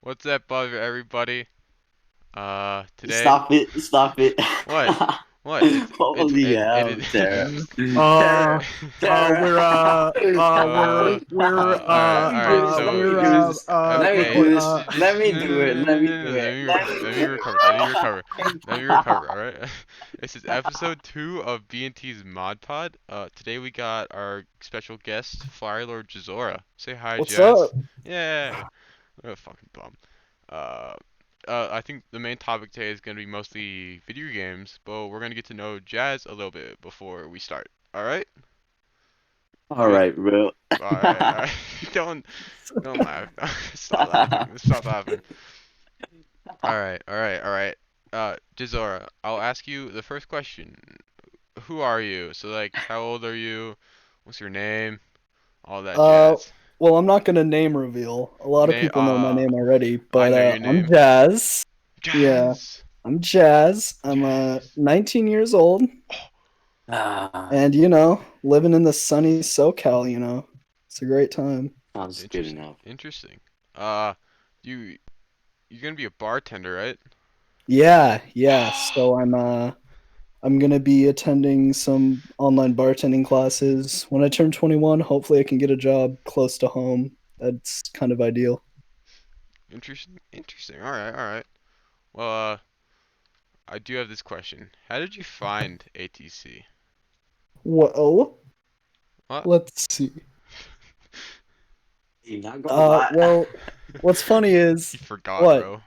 What's up, everybody? Today, Stop it! Stop it! what? What? Holy It hell, is. Tara! Uh, Tara! Tara! Let me do this. Let me do it. Let me do it. Let me Let me do it. recover. Let me recover. Let me recover. All right. This is episode 2 of BnT's Mod Pod. Today we got our special guest, Fire Lord Jazzora. Say hi, what's up? Jazz. Yeah. What a fucking bum. Uh, I think the main topic today is going to be mostly video games, but we're going to get to know Jazz a little bit before we start. All right? All Good. right, bro. All right. All right. Don't don't laugh. Stop laughing. Stop laughing. All right. All right. All right. Jazora, I'll ask you the first question. Who are you? So like, how old are you? What's your name? All that Uh, jazz. well, I'm not gonna name reveal. A lot of Name. people know my name already, I but know your I'm name. Jazz. Yeah, Jazz. I'm Jazz. I'm Jazz. 19 years old, Ah, and living in the sunny SoCal. It's a great time. sounds good Interesting. enough. Interesting. Uh, you you're gonna be a bartender, right? Yeah, yeah. So I'm gonna be attending some online bartending classes. When I turn 21, hopefully I can get a job close to home. That's kind of ideal. Interesting. Interesting. All right. All right. Well, I do have this question. How did you find ATC? Whoa. What? Let's see. You're not gonna lie. Well, what's funny You is forgot, what? bro.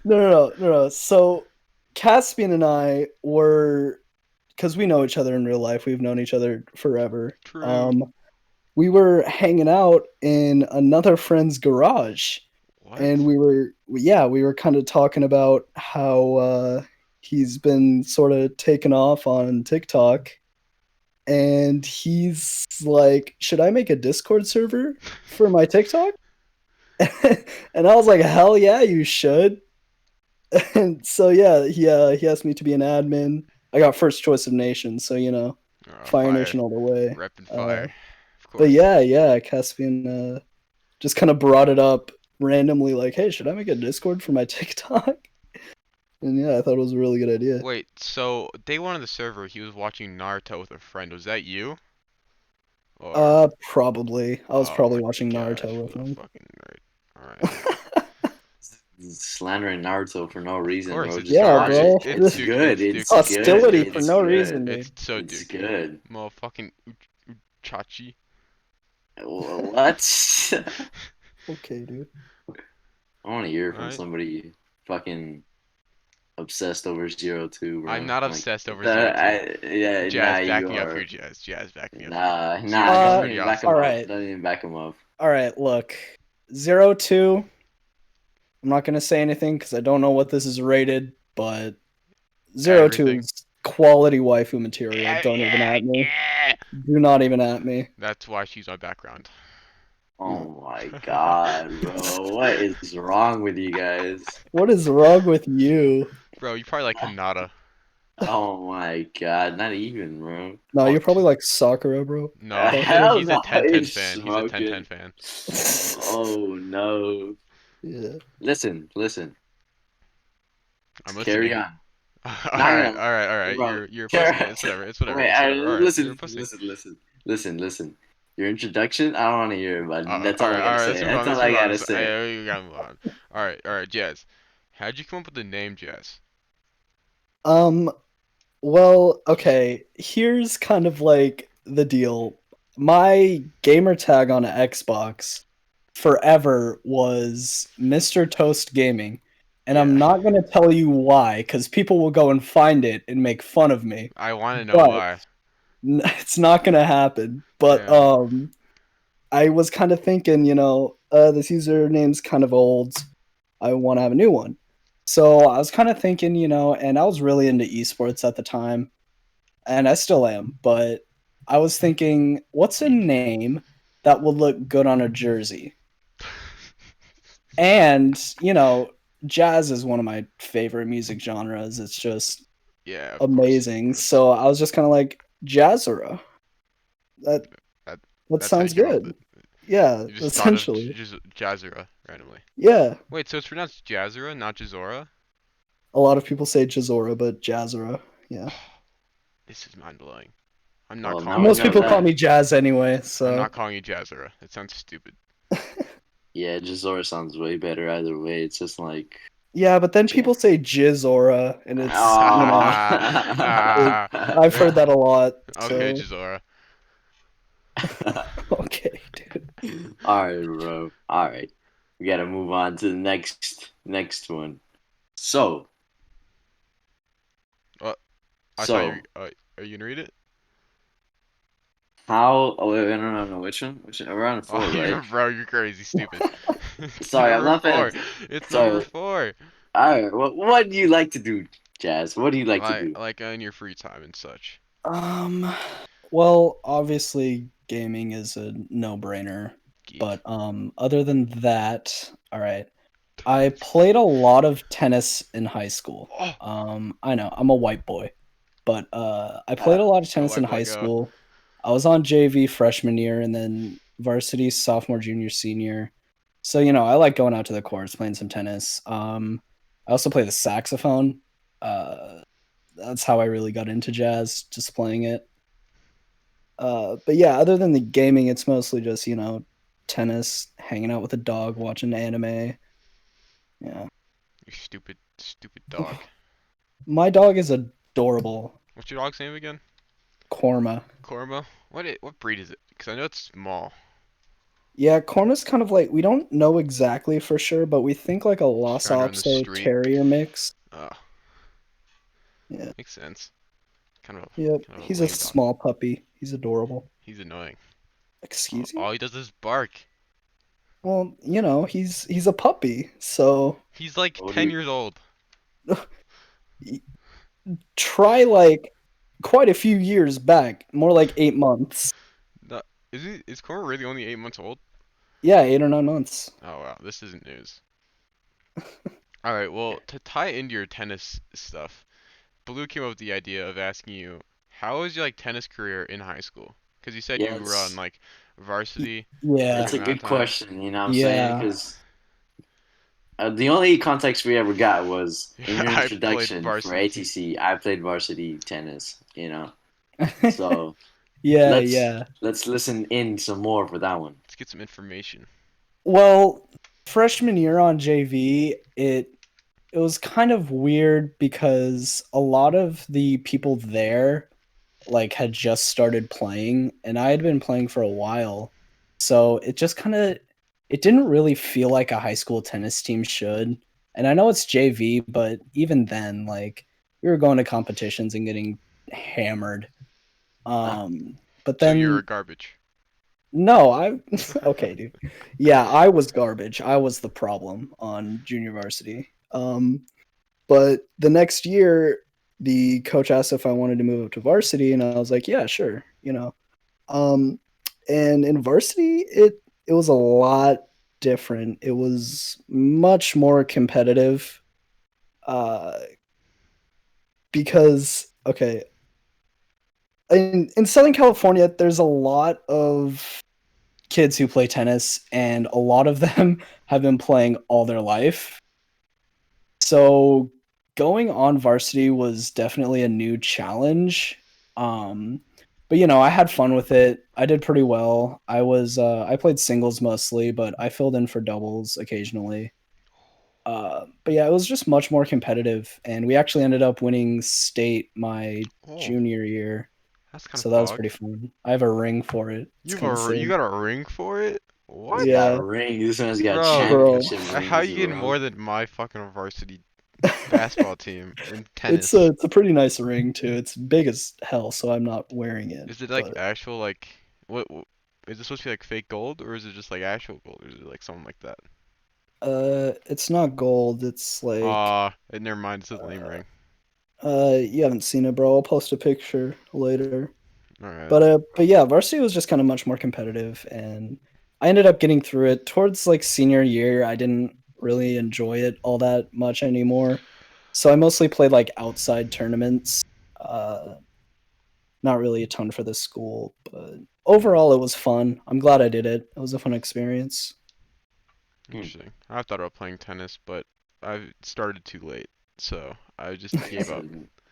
No. So Caspian and I were, because we know each other in real life. We've known each other forever. True. We were hanging out in another friend's garage, and What? we were kind of talking about how he's been sort of taken off on TikTok, and he's like, "Should I make a Discord server for my TikTok?" And I was like, "Hell yeah, you should." And so yeah, he asked me to be an admin. I got first choice of nation, so Fire Fire. Nation all the way. Reppin' Uh, fire. Of but course. yeah, Caspian just kind of brought it up randomly, like, "Hey, should I make a Discord for my TikTok?" And yeah, I thought it was a really good idea. Wait, so day one of the server, he was watching Naruto with a friend. Was that you? Or Probably. I was oh probably my watching gosh, Naruto with what a him. fucking nerd. Alright. Slandering Naruto for no Of reason, course, bro. it's Just Yeah, watch alright. it. bro. It's It's Dookie. good. It's It's Dookie. good. Hostility for It's no good. reason, dude. It's so It's Dookie. good. Motherfucking Uchachi. What? Okay, dude. I want to hear from Alright. somebody fucking obsessed over zero two, I'm bro. not Like obsessed over Zero that. Two. Yeah, nah, Jazz, back you me up here, are. Jazz. Jazz, back me up here. Nah. Zero Two's Uh, Don't pretty even back awesome. him all up. right, Don't even back him up. all right. Look, 02. I'm not gonna say anything because I don't know what this is rated, but 02 Everything. is quality waifu material. Yeah, Don't even yeah, at me. yeah. Do not even at me. That's why she's my background. Oh my god, bro. What is wrong with you guys? What is wrong with you? Bro, you probably like Hinata. Oh my god, not even, bro. No, Oh, you're probably like Sakura, bro. no, Hell he's a no, 10-10 he's fan. He's a 10-10 smoking. fan. Oh no. Yeah. Listen. I'm Carry listening. on. Not Alright, gonna, alright, alright. bro. You're a pussy. Carry. It's whatever. It's whatever. Wait, It's whatever. Alright, you're a listen, pussy. listen, listen, listen. Your introduction, I don't want to hear it, but that's all Alright, I gotta alright. say. Let's move on. That's all Let's I move on. gotta say. You gotta move on. Alright, Jazz. How'd you come up with the name Jazz? Um. Well, okay. Here's kind of like the deal. My gamer tag on Xbox forever was Mr. Toast Gaming. And I'm Yeah, not going to tell you why, because people will go and find it and make fun of me. I want to know But why. it's not going to happen. But Yeah. I was kind of thinking, this username's kind of old. I want to have a new one. So I was kind of thinking, and I was really into esports at the time, and I still am, but I was thinking, what's a name that would look good on a jersey? And, jazz is one of my favorite music genres. It's just Yeah, of course, of amazing. course. So I was just kind of like, Jazzora. That That that that's how you sounds came up with good. it. Yeah, You just thought of essentially. Jazzora randomly. Yeah. Wait, so it's pronounced Jazzora, not Jazzora? A lot of people say Jazzora, but Jazzora. Yeah. This is mind blowing. Well, now we Most know people call that. me Jazz anyway, I'm so not calling you Jazzora. It sounds stupid. Yeah, Jazzora sounds way better either way. It's just like, yeah, but then yeah. people say Jizzora, and it's Oh. I've heard that a lot. Okay, So Jazzora. okay, dude. All right, bro. All right, we gotta move on to the next one. So, Uh, I thought you. so Are you gonna read it? how? Oh wait, no. Which one? Which one? We're on Oh, four, right? bro, you're crazy, stupid. It's Sorry, I'm number not paying 4. attention. It's number Sorry. 4. All right. What do you like to do, Jazz? What do you like to Like do? like in your free time and such. Um, well, obviously gaming is a no-brainer, Geek. but other than that, all right. I played a lot of tennis in high school. Oh, I know I'm a white boy, but I played a Uh, lot of go tennis in white boy, high go. school. I was on JV freshman year and then varsity sophomore, junior, senior. So I like going out to the courts, playing some tennis. I also play the saxophone. Uh, that's how I really got into jazz, just playing it. But yeah, other than the gaming, it's mostly just tennis, hanging out with a dog, watching anime. Yeah. You stupid, stupid dog. My dog is adorable. What's your dog's name again? Korma. Korma? What breed is it? Because I know it's small. Yeah, Korma's kind of like we don't know exactly for sure, but we think like a Just Lhasa found her on the Apso street. Terrier mix. Uh, Yeah. makes sense. Kind of Yep. kind of a He's a lame dog. small puppy. He's adorable. He's annoying. Excuse you? All he does is bark. Well, he's a puppy, so He's like what do 10 you? years old. try like quite a few years back, more like 8 months. No, is Korma really only 8 months old? Yeah, 8 or 9 months. Oh wow, this isn't news. All right, well, to tie into your tennis stuff, Blue came up with the idea of asking you, how was your like tennis career in high school? Because you said Yeah, you were on like varsity for a Yeah, it's good a amount of good time. question. You know what I'm saying? yeah. Because the only context we ever got was in your I played introduction for varsity. ATC. I played varsity tennis. So Yeah, let's yeah. let's listen in some more for that one. Let's get some information. Well, freshman year on JV, it was kind of weird because a lot of the people there like had just started playing and I had been playing for a while. So it just kind of it didn't really feel like a high school tennis team should. And I know it's JV, but even then like we were going to competitions and getting hammered. But So you were then garbage. no, I okay, dude. Yeah, I was garbage. I was the problem on junior varsity. But the next year, the coach asked if I wanted to move up to varsity, and I was like, yeah, sure. Um, and in varsity, it was a lot different. It was much more competitive. Uh, because okay, in Southern California, there's a lot of kids who play tennis, and a lot of them have been playing all their life. So going on varsity was definitely a new challenge. Um, but I had fun with it. I did pretty well. I played singles mostly, but I filled in for doubles occasionally. But yeah, it was just much more competitive, and we actually ended up winning state my Oh, junior year. that's kind So of that was dog. pretty fun. I have a ring for it. It's kind of You sick. got a ring for it? He's What? got Yeah, a ring. This one's got Bro, bro. championship how rings, you getting bro. more than my fucking varsity basketball team in It's tennis? a pretty nice ring too. It's big as hell, so I'm not wearing it. Is it like But actual like is it supposed to be like fake gold or is it just like actual gold or is it like something like that? it's not gold. It's like Never mind, it's a lame uh, ring. you haven't seen it, bro. I'll post a picture later. All right. But yeah, varsity was just kind of much more competitive, and I ended up getting through it towards like senior year. I didn't really enjoy it all that much anymore, so I mostly played like outside tournaments. Uh, Not really a ton for the school, but overall, it was fun. I'm glad I did it. It was a fun experience. Interesting. I thought about playing tennis, but I started too late, so I just gave up.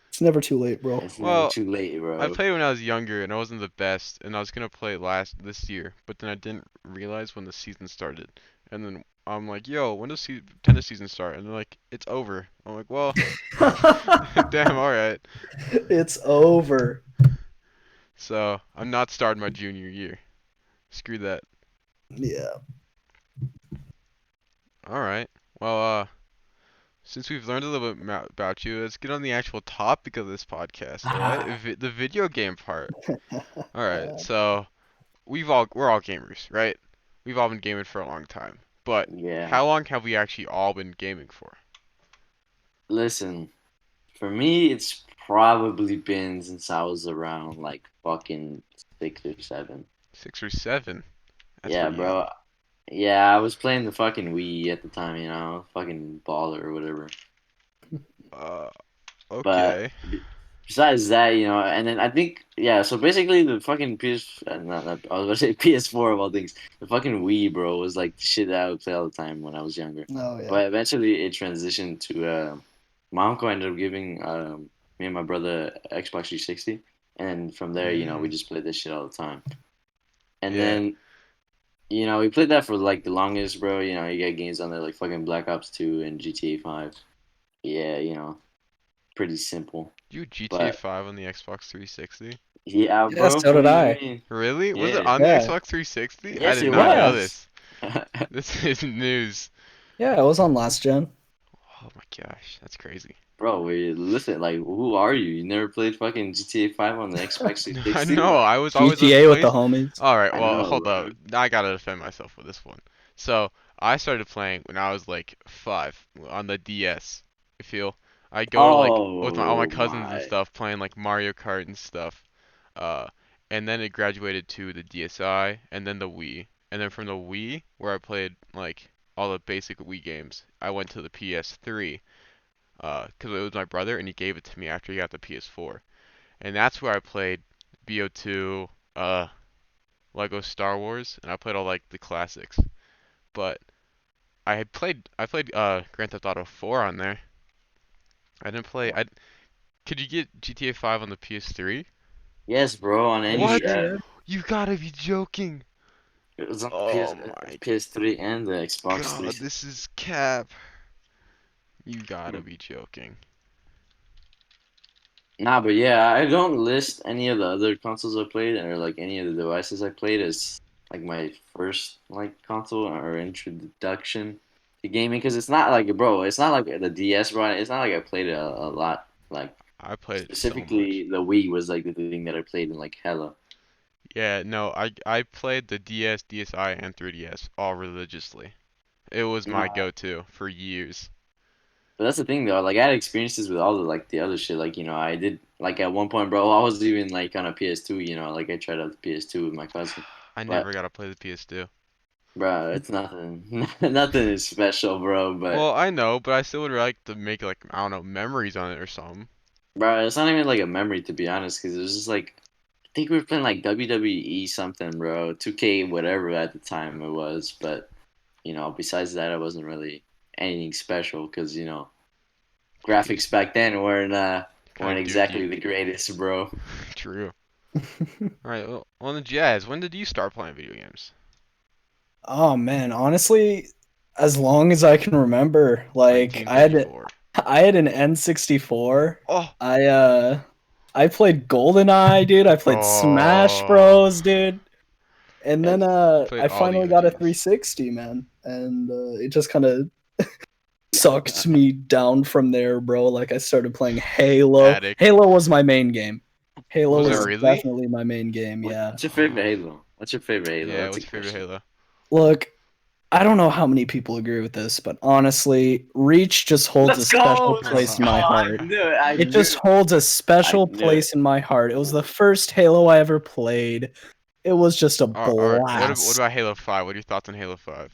It's never too late, bro. It's never Well, too late, I bro. played when I was younger, and I wasn't the best, and I was gonna play this year, but then I didn't realize when the season started, and then I'm like, "Yo, when does tennis season start?" And they're like, "It's over." I'm like, "Well, damn, all right." It's over. So I'm not starting my junior year. Screw that. Yeah. All right. Well, since we've learned a little bit about you, let's get on the actual topic of this podcast. All right, the video game part. All right. So we're all gamers, right? We've all been gaming for a long time. But Yeah. how long have we actually all been gaming for? Listen, for me, it's probably been since I was around like fucking 6 or 7. 6 or 7. That's Yeah, pretty young. bro. Yeah, I was playing the fucking Wii at the time, fucking baller or whatever. Uh, But okay. besides that, and then I think, yeah, so basically the fucking I was gonna say PS4 of all things. The fucking Wii, bro, was like the shit that I would play all the time when I was younger. Oh yeah. But eventually it transitioned to, my uncle ended up giving me and my brother Xbox 360. And from there, we Mm, just played this shit all the time. And yeah. then, we played that for like the longest, bro. You get games on there like fucking Black Ops 2 and GTA 5. Yeah, pretty simple. You GTA But 5 on the Xbox 360? yeah, Yeah, bro. so What did do you I. mean? Really? Was it Yeah. on the Yeah. Xbox 360? I Yes, did it not know Yeah. was. this. This is news. Yeah, it was on last gen. Oh my gosh, that's crazy. Bro, listen, like, who are you? You never played fucking GTA 5 on the Xbox I 360? know, Like, I was always a GTA with the place. homies. Alright, I well, know, hold up. bro. I gotta defend myself with this one. So, I started playing when I was like 5 on the DS. I feel. I go to like with all my Oh cousins and my. stuff playing like Mario Kart and stuff. Uh, and then it graduated to the DSi and then the Wii. And then from the Wii, where I played like all the basic Wii games, I went to the PS3. 'Cause it was my brother and he gave it to me after he got the PS4. And that's where I played BO2, Lego Star Wars, and I played all like the classics. But I played Grand Theft Auto 4 on there. I didn't play I Could you get GTA 5 on the PS3? Yes, bro, on any, What? Yeah, yeah. You gotta be joking. it was on the Oh my PS3 and the Xbox god, 360. this is cap. You gotta be joking. Nah, but yeah, I don't list any of the other consoles I played or like any of the devices I played as like my first like console or introduction to gaming because it's not like, bro, it's not like the DS, bro. It's not like I played it a lot. Like I played it so much. specifically, the Wii was like the thing that I played in like hella. Yeah, no, I played the DS, DSi, and 3DS all religiously. It was my Nah, go-to for years. but that's the thing though. Like I had experiences with all the like the other shit. Like I did like at one point, bro. I was even like on a PS2. Like I tried out the PS2 with my cousin. I But never got to play the PS2. bro, it's nothing. Nothing is special, bro. But Well, I know, but I still would like to make like I don't know memories on it or something. bro, it's not even like a memory to be honest, because it was just like I think we were playing like WWE something, bro. 2K whatever at the time it was. But besides that, it wasn't really anything special because graphics back then Kind weren't of exactly dookie. the greatest, bro. True. All right. Well, on the Jazz, when did you start playing video games? Oh man, honestly, as long as I can remember, like 1954. I had an N64. Oh. I played GoldenEye, dude. I played Smash Oh. Bros, dude. And then And Played I all the finally got a OGs. 360, man. And it just kind of sucked me down from there, bro. Like I started playing Halo. Addict. Halo was my main game. Halo Was it was really? definitely my main game, yeah. what's your favorite Oh. Halo? What's your favorite Halo? Yeah. That's a What's your favorite question. Halo? Look, I don't know how many people agree with this, but honestly, Reach just holds a Let's special go. Let's place in go. my I heart. knew it. I It knew just it. holds a I special knew place it. in my heart. It was the first Halo I ever played. It was just a All right. What blast. about Halo 5? What are your thoughts on Halo 5?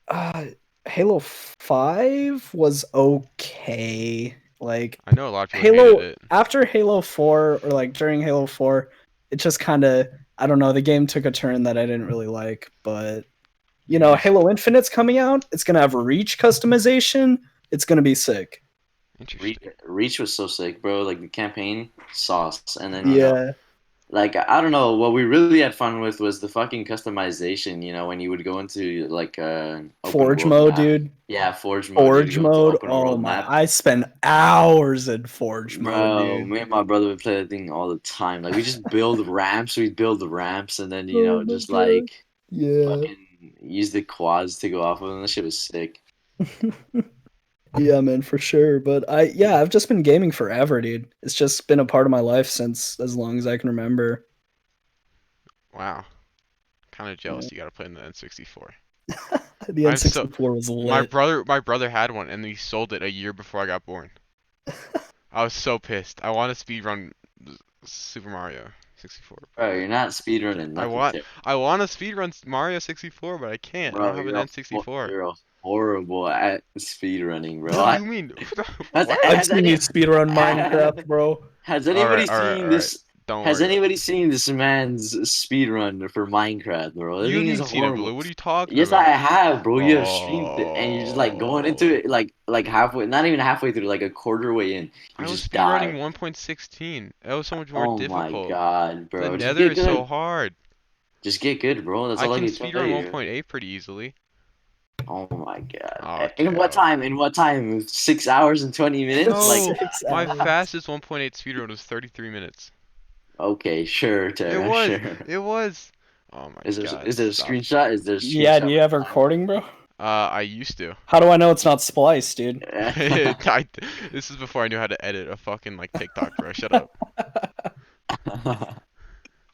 Uh, Halo 5 was okay. Like I know a lot of people hated Halo it. after Halo 4 or like during Halo 4, it just kind of I don't know, the game took a turn that I didn't really like, but you know, Halo Infinite's coming out. It's gonna have Reach customization. It's gonna be sick. Interesting. Reach was so sick, bro. Like the campaign sauce, and then Yeah, like I don't know, what we really had fun with was the fucking customization. When you would go into like an open Forge world mode, map. dude. Yeah, Forge mode. You'd Forge go into mode. open Oh world my! map. I spend hours in Forge mode, Bro, dude. me and my brother would play that thing all the time. Like we just build ramps. We'd build the ramps, and then Oh my just god. like Yeah. fucking use the quads to go off of them. That shit was sick. Yeah, man, for sure. But I've just been gaming forever, dude. It's just been a part of my life since as long as I can remember. Wow. Kind of Yeah. jealous you got to play in the N64. The I'm so N64 was my lit. brother had one and he sold it a year before I got born. I was so pissed. I want to speedrun Super Mario 64. Bro, you're not speedrunning I nothing, want Terry. I want to speedrun Mario 64, but I can't. I don't Bro, have an N64. you're a horrible at speedrunning, bro. What do you mean? Has, What? I've has seen you any speedrun Minecraft, bro. has All anybody right, all right, seen all right. this? Don't Has worry about it. anybody seen this man's speedrun for Minecraft, bro? That You thing haven't is even seen it, Blue. horrible. What are you talking Yes, I about? have, bro. You have streamed it, and you're just like going into Oh, it, like halfway, not even halfway through, like a quarter way in, you I was just speedrunning die. 1.16. That was so much more Oh my difficult. god, The bro. Just Nether get is so good. hard. Just get good, bro. That's I all I can can tell speedrun you. 1.8 pretty easily. Oh my god. In Okay. what time? In what time? 6 hours and 20 minutes? Like, No, 6 hours. my fastest 1.8 speedrun was 33 minutes. okay, sure, It Tara, was. sure. It was. Oh my God, Is there a stop. screenshot? Is there a Yeah, do screenshot you with have a the time? recording, bro? I used to. How do I know it's not spliced, dude? I, this is before I knew how to edit a fucking like TikTok, bro. Shut up.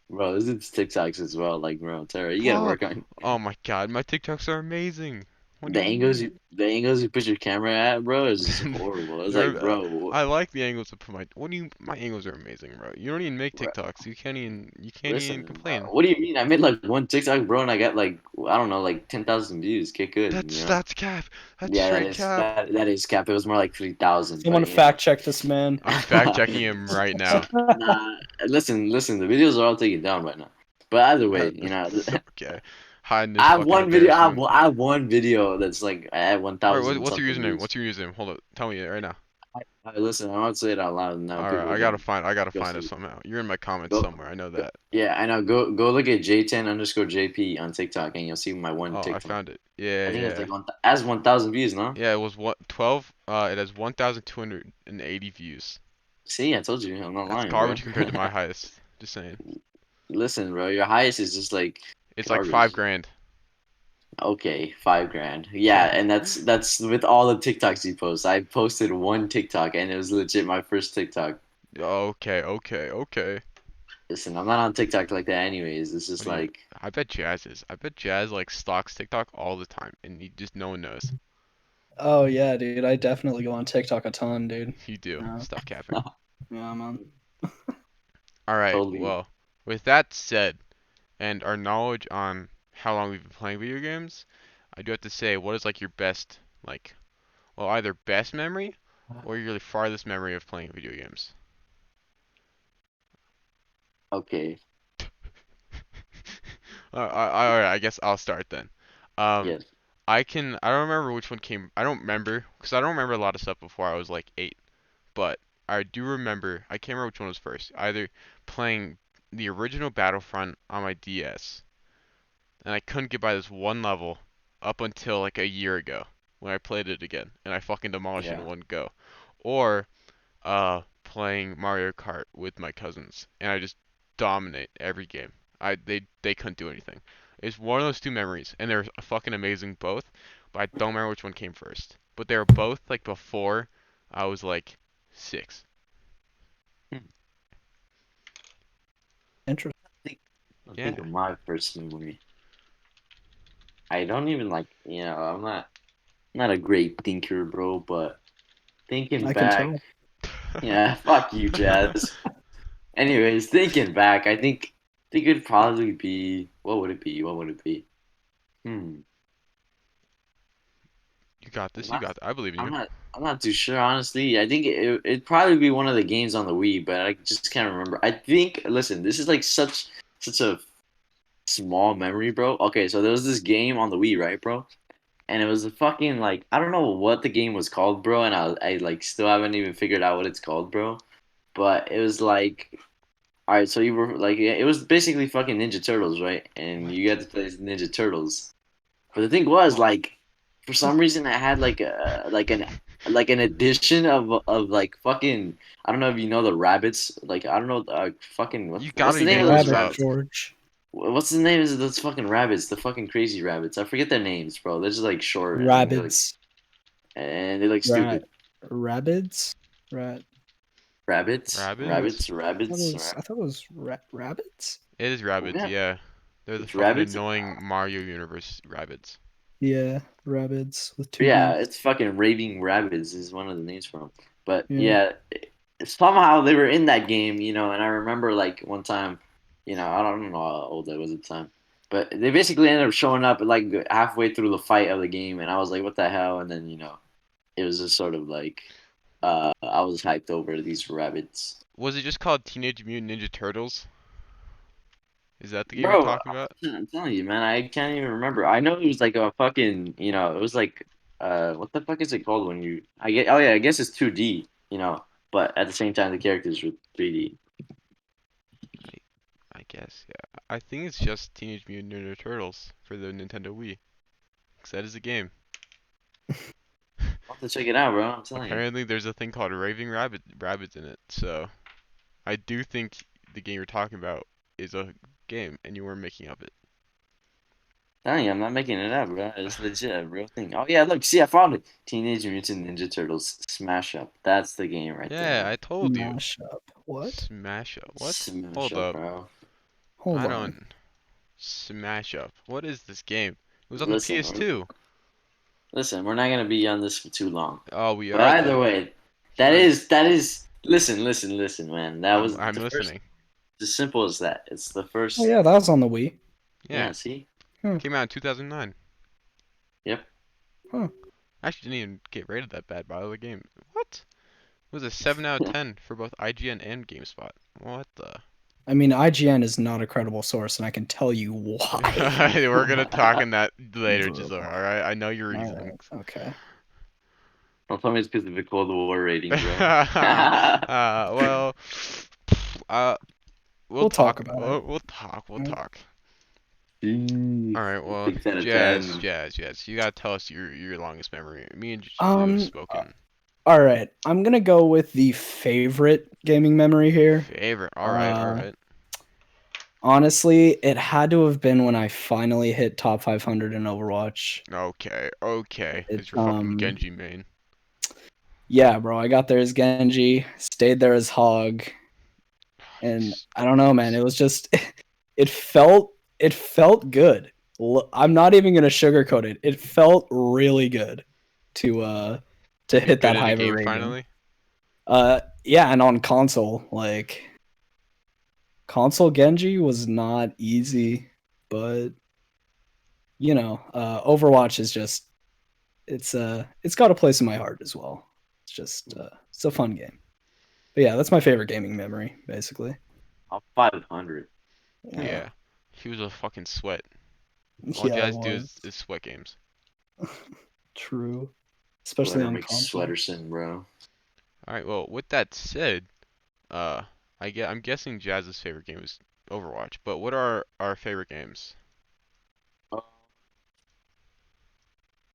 Bro, this is TikToks as well. Like, bro, Tara, you gotta Oh, work on oh my God, my TikToks are amazing. What do the you angles mean? you put your camera at, bro, is just horrible. It's like, They're, bro, I like the angles to put my. What do you? My angles are amazing, bro. You don't even make TikToks. You can't even listen, complain. what do you mean? I made like one TikTok, bro, and I got like, I don't know, like 10,000 views. Get good. That's cap. That's Yeah, straight cap. that is cap. It was more like 3,000, Someone but fact check this man. I'm fact checking him right now. nah. Listen. The videos are all taken down right now. But either way, Okay, hiding his I have fucking one video. embarrassment. I have one video that's like at All right, 1,000 what's your something username? views. What's your username? Hold up, tell me it right now. Listen, I won't say it out loud now. All right, People are gonna I gotta go find it see. somehow. You're in my comments Go, somewhere. I know go. that. Yeah, I know. Go look at J10_JP on TikTok, and you'll see my one Oh, I TikTok. found it. Yeah, I think it's yeah, like as 1,000 views, no? yeah. It was what 12. It has 1,280 views. See, I told you, I'm not That's lying, bro. garbage compared to my highest. Just saying. Listen, bro, your highest is just like It's like five garbage. grand. Okay, 5 grand. Yeah, Okay. and that's with all the TikToks you post. I posted one TikTok, and it was legit my first TikTok. Okay, okay, okay. Listen, I'm not on TikTok like that, anyways. It's What just do you? like, I bet Jazz is. I bet Jazz like stalks TikTok all the time, and he just no one knows. Oh yeah, dude. I definitely go on TikTok a ton, dude. You do. Yeah, Stop capping. yeah, man. All right. totally. Well, with that said, and our knowledge on how long we've been playing video games, I do have to say, what is like your best, like, well, either best memory or your farthest memory of playing video games? Okay. All right, I guess I'll start then. Um, Yes. I don't remember which one came. I don't remember because I don't remember a lot of stuff before I was like 8. But I do remember. I can't remember which one was first. Either playing the original Battlefront on my DS, and I couldn't get by this one level up until like a year ago when I played it again, and I fucking demolished it in Yeah. one go. Or playing Mario Kart with my cousins, and I just dominate every game. They couldn't do anything. It's one of those two memories, and they're fucking amazing both, but I don't remember which one came first. But they were both like before I was like 6. Hmm. Interesting. Think, I think Yeah, of my first memory. I don't even like, I'm not a great thinker, bro, but thinking I can back, tell. yeah, fuck you, Jazz. Anyways, thinking back, I think it'd probably be, what would it be? What would it be? Hmm. you got I'm this. You not, got. I believe in I'm you. not, I'm not too sure, honestly. I think it'd probably be one of the games on the Wii, but I just can't remember. I think, listen, this is like such a small memory, bro. Okay, so there was this game on the Wii, right, bro? And it was a fucking like I don't know what the game was called, bro, and I like still haven't even figured out what it's called, bro. But it was like, all right, so you were like, yeah, it was basically fucking Ninja Turtles, right? And What? you got to play as Ninja Turtles. But the thing was, like, for some reason, I had like an addition of like fucking I don't know if you know the rabbits. Like I don't know, fucking You what's gotta the be name of making those this Rabbit up. rabbits? George. What's the name of those fucking rabbits? The fucking crazy rabbits. I forget their names, bro. They're just like short Rabbids. and they look Rat. stupid. Rabbids. Rat. Rabbits, Rabbits? rabbits, rabbits. I thought it was rabbits. It is rabbits, Yeah, yeah. They're the it's fucking rabbits. annoying Mario Universe rabbits. Yeah, rabbids with two Yeah, B's. it's fucking raving rabbits is one of the names for them. But Yeah. yeah, somehow they were in that game, you know. And I remember like one time, you know, I don't know how old I was at the time, but they basically ended up showing up like halfway through the fight of the game, and I was like, what the hell? And then you know, it was just sort of like, I was hyped over these rabbits. Was it just called Teenage Mutant Ninja Turtles? Is that the game you're Bro, talking about? I'm telling you, man, I can't even remember. I know it was like a fucking, you know, it was like, what the fuck is it called when you? I get, oh yeah, I guess it's 2D, you know, but at the same time the characters were 3D. I guess, yeah. I think it's just Teenage Mutant Ninja Turtles for the Nintendo Wii. 'Cause that is a game. I'll have to check it out, bro. I'm telling you. Apparently, there's a thing called Raving Rabbits in it. So, I do think the game you're talking about is a game, and you weren't making up it. Telling you, I'm not making it up, bro. It's legit, a real thing. Oh yeah, look, see, I found it. Teenage Mutant Ninja Turtles Smash Up. That's the game right there, Yeah, bro. I told you. Mashup. What? Smash up. What? Smash Hold Up, up. bro. Hold I on. don't. Smash up. What is this game? It was on the Listen, PS2. listen, we're not gonna be on this for too long. Oh, we But are either though. way, Fine. that is. Listen, man. That was I'm the first. listening. As simple as that. It's the Oh first. yeah, that was on the Wii. Yeah, Yeah. See. Huh. came out in 2009. Yep. Huh. Actually, didn't even get rated that bad by the game. What? It was a 7 out of 10 for both IGN and GameSpot. What the? I mean, IGN is not a credible source, and I can tell you why. We're gonna talk in that later, Bro. Giselle. All right, I know your All right. reasons. Okay. Don't tell me it's because of the Cold War rating, bro. Well, uh, we'll We'll talk talk. about it. We'll talk. We'll All right. talk. Jeez. All right. Well, 6 out of Jazz, 10. Jazz, Jazz. You gotta tell us your longest memory. Me and you have Um. spoken. All right. I'm gonna go with the favorite gaming memory here. Favorite. All right. All Uh, right. Honestly, it had to have been when I finally hit top 500 in Overwatch. Okay. Okay. It Cause you're fucking Genji main. Yeah, bro. I got there as Genji, stayed there as Hog, and I don't know, man. It was just it felt good. I'm not even gonna sugarcoat it. It felt really good to Get hit good that at a high of a game rating. finally. Yeah, and on console, like console Genji was not easy, but you know, Overwatch is just it's got a place in my heart as well. It's just it's a fun game. But yeah, that's my favorite gaming memory, basically. Top 500. Yeah. He was a fucking sweat. All Yeah, I Jazz do was. is sweat games. True. Especially Whoever on makes console. Sweaterson, bro. All right. Well, with that said, uh, I'm guessing Jazz's favorite game is Overwatch. But what are our favorite games?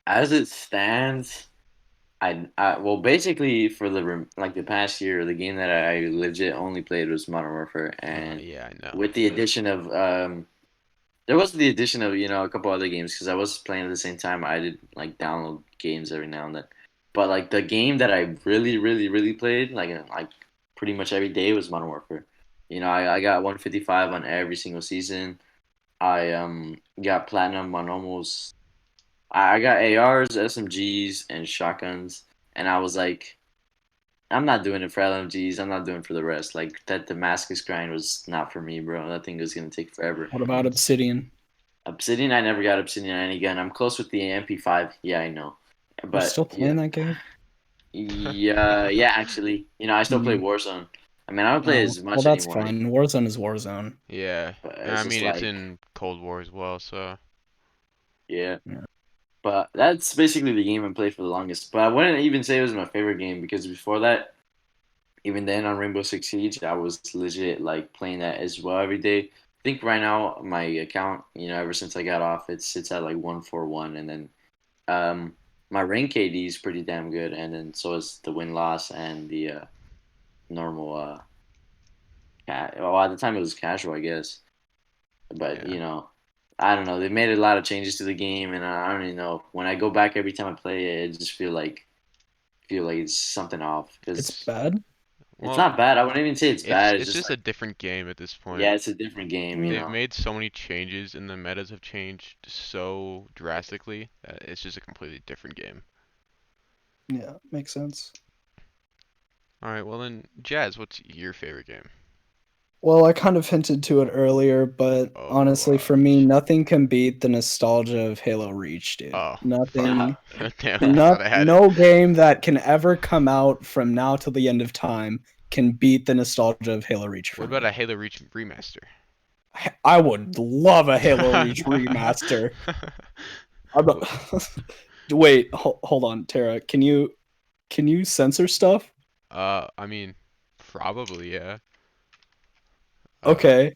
As it stands, I well basically for like the past year, the game that I legit only played was Modern Warfare, and Yeah, I know. with the addition of there was the addition of you know a couple other games because I was playing at the same time. I did like download games every now and then, but like the game that I really played like pretty much every day was Modern Warfare. You know, I got 155 on every single season. I got platinum on almost. I got ARs, SMGs, and shotguns, and I was like, I'm not doing it for LMGs. I'm not doing it for the rest. Like that Damascus grind was not for me, bro. That thing was gonna take forever. What about Obsidian? Obsidian, I never got Obsidian on any gun. I'm close with the MP5. Yeah, I know, You're still but yeah, playing that game? yeah, yeah. Actually, you know, I still play Mm, Warzone. I mean, I don't play Oh, as well, much that's anymore, fine. Warzone is Warzone. Yeah, but and I it's just mean it's like, in Cold War as well, so yeah. Yeah. But that's basically the game I played for the longest. But I wouldn't even say it was my favorite game because before that, even then on Rainbow Six Siege, I was legit like playing that as well every day. I think right now my account, ever since I got off, it sits at like 141, and then um, my rank KD is pretty damn good, and then so is the win loss and the normal. Well, at the time it was casual, I guess, but yeah. I don't know. They made a lot of changes to the game, and I don't even know. When I go back every time I play it, I just feel like it's something off It's because bad. it's Well, not bad. I wouldn't even say it's it's bad. It's it's just just a like, different game at this yeah, point. it's a different game. They've made so many changes and the metas have changed so drastically that it's just a completely different game. Yeah, makes sense. All right, well then, Jazz, what's your favorite game? Well, I kind of hinted to it earlier, but Oh, honestly, for me, nothing can beat the nostalgia of Halo Reach, dude. oh, fuck. Nothing, Damn, I thought I had it. no game that can ever come out from now till the end of time can beat the nostalgia of Halo Reach What for about me. a Halo Reach remaster? I would love a Halo Reach remaster. Wait, hold on, Tara. Can you censor stuff? I mean, probably, yeah. Uh, Okay.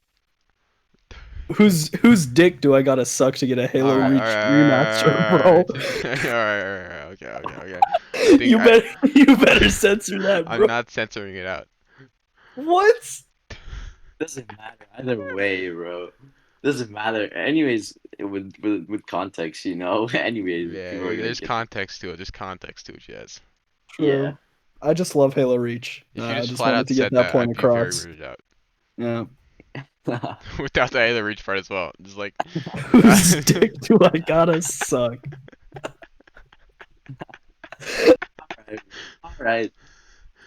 Whose dick do I gotta suck to get a Halo alright, Reach remaster, bro? alright, okay. I think You better you better censor that, I'm bro. not censoring it out. What? doesn't matter either way, bro. Doesn't matter. Anyways, with context, Anyways, Yeah, people are gonna there's get. context to it. There's context to it, Jazz. Yeah. True. I just love Halo Reach. If you I just just flat wanted out to get said that that, point I'd be very across. weirded out. Yeah. Without the Halo Reach part as well. Just like, Whose dick do I gotta suck? All right.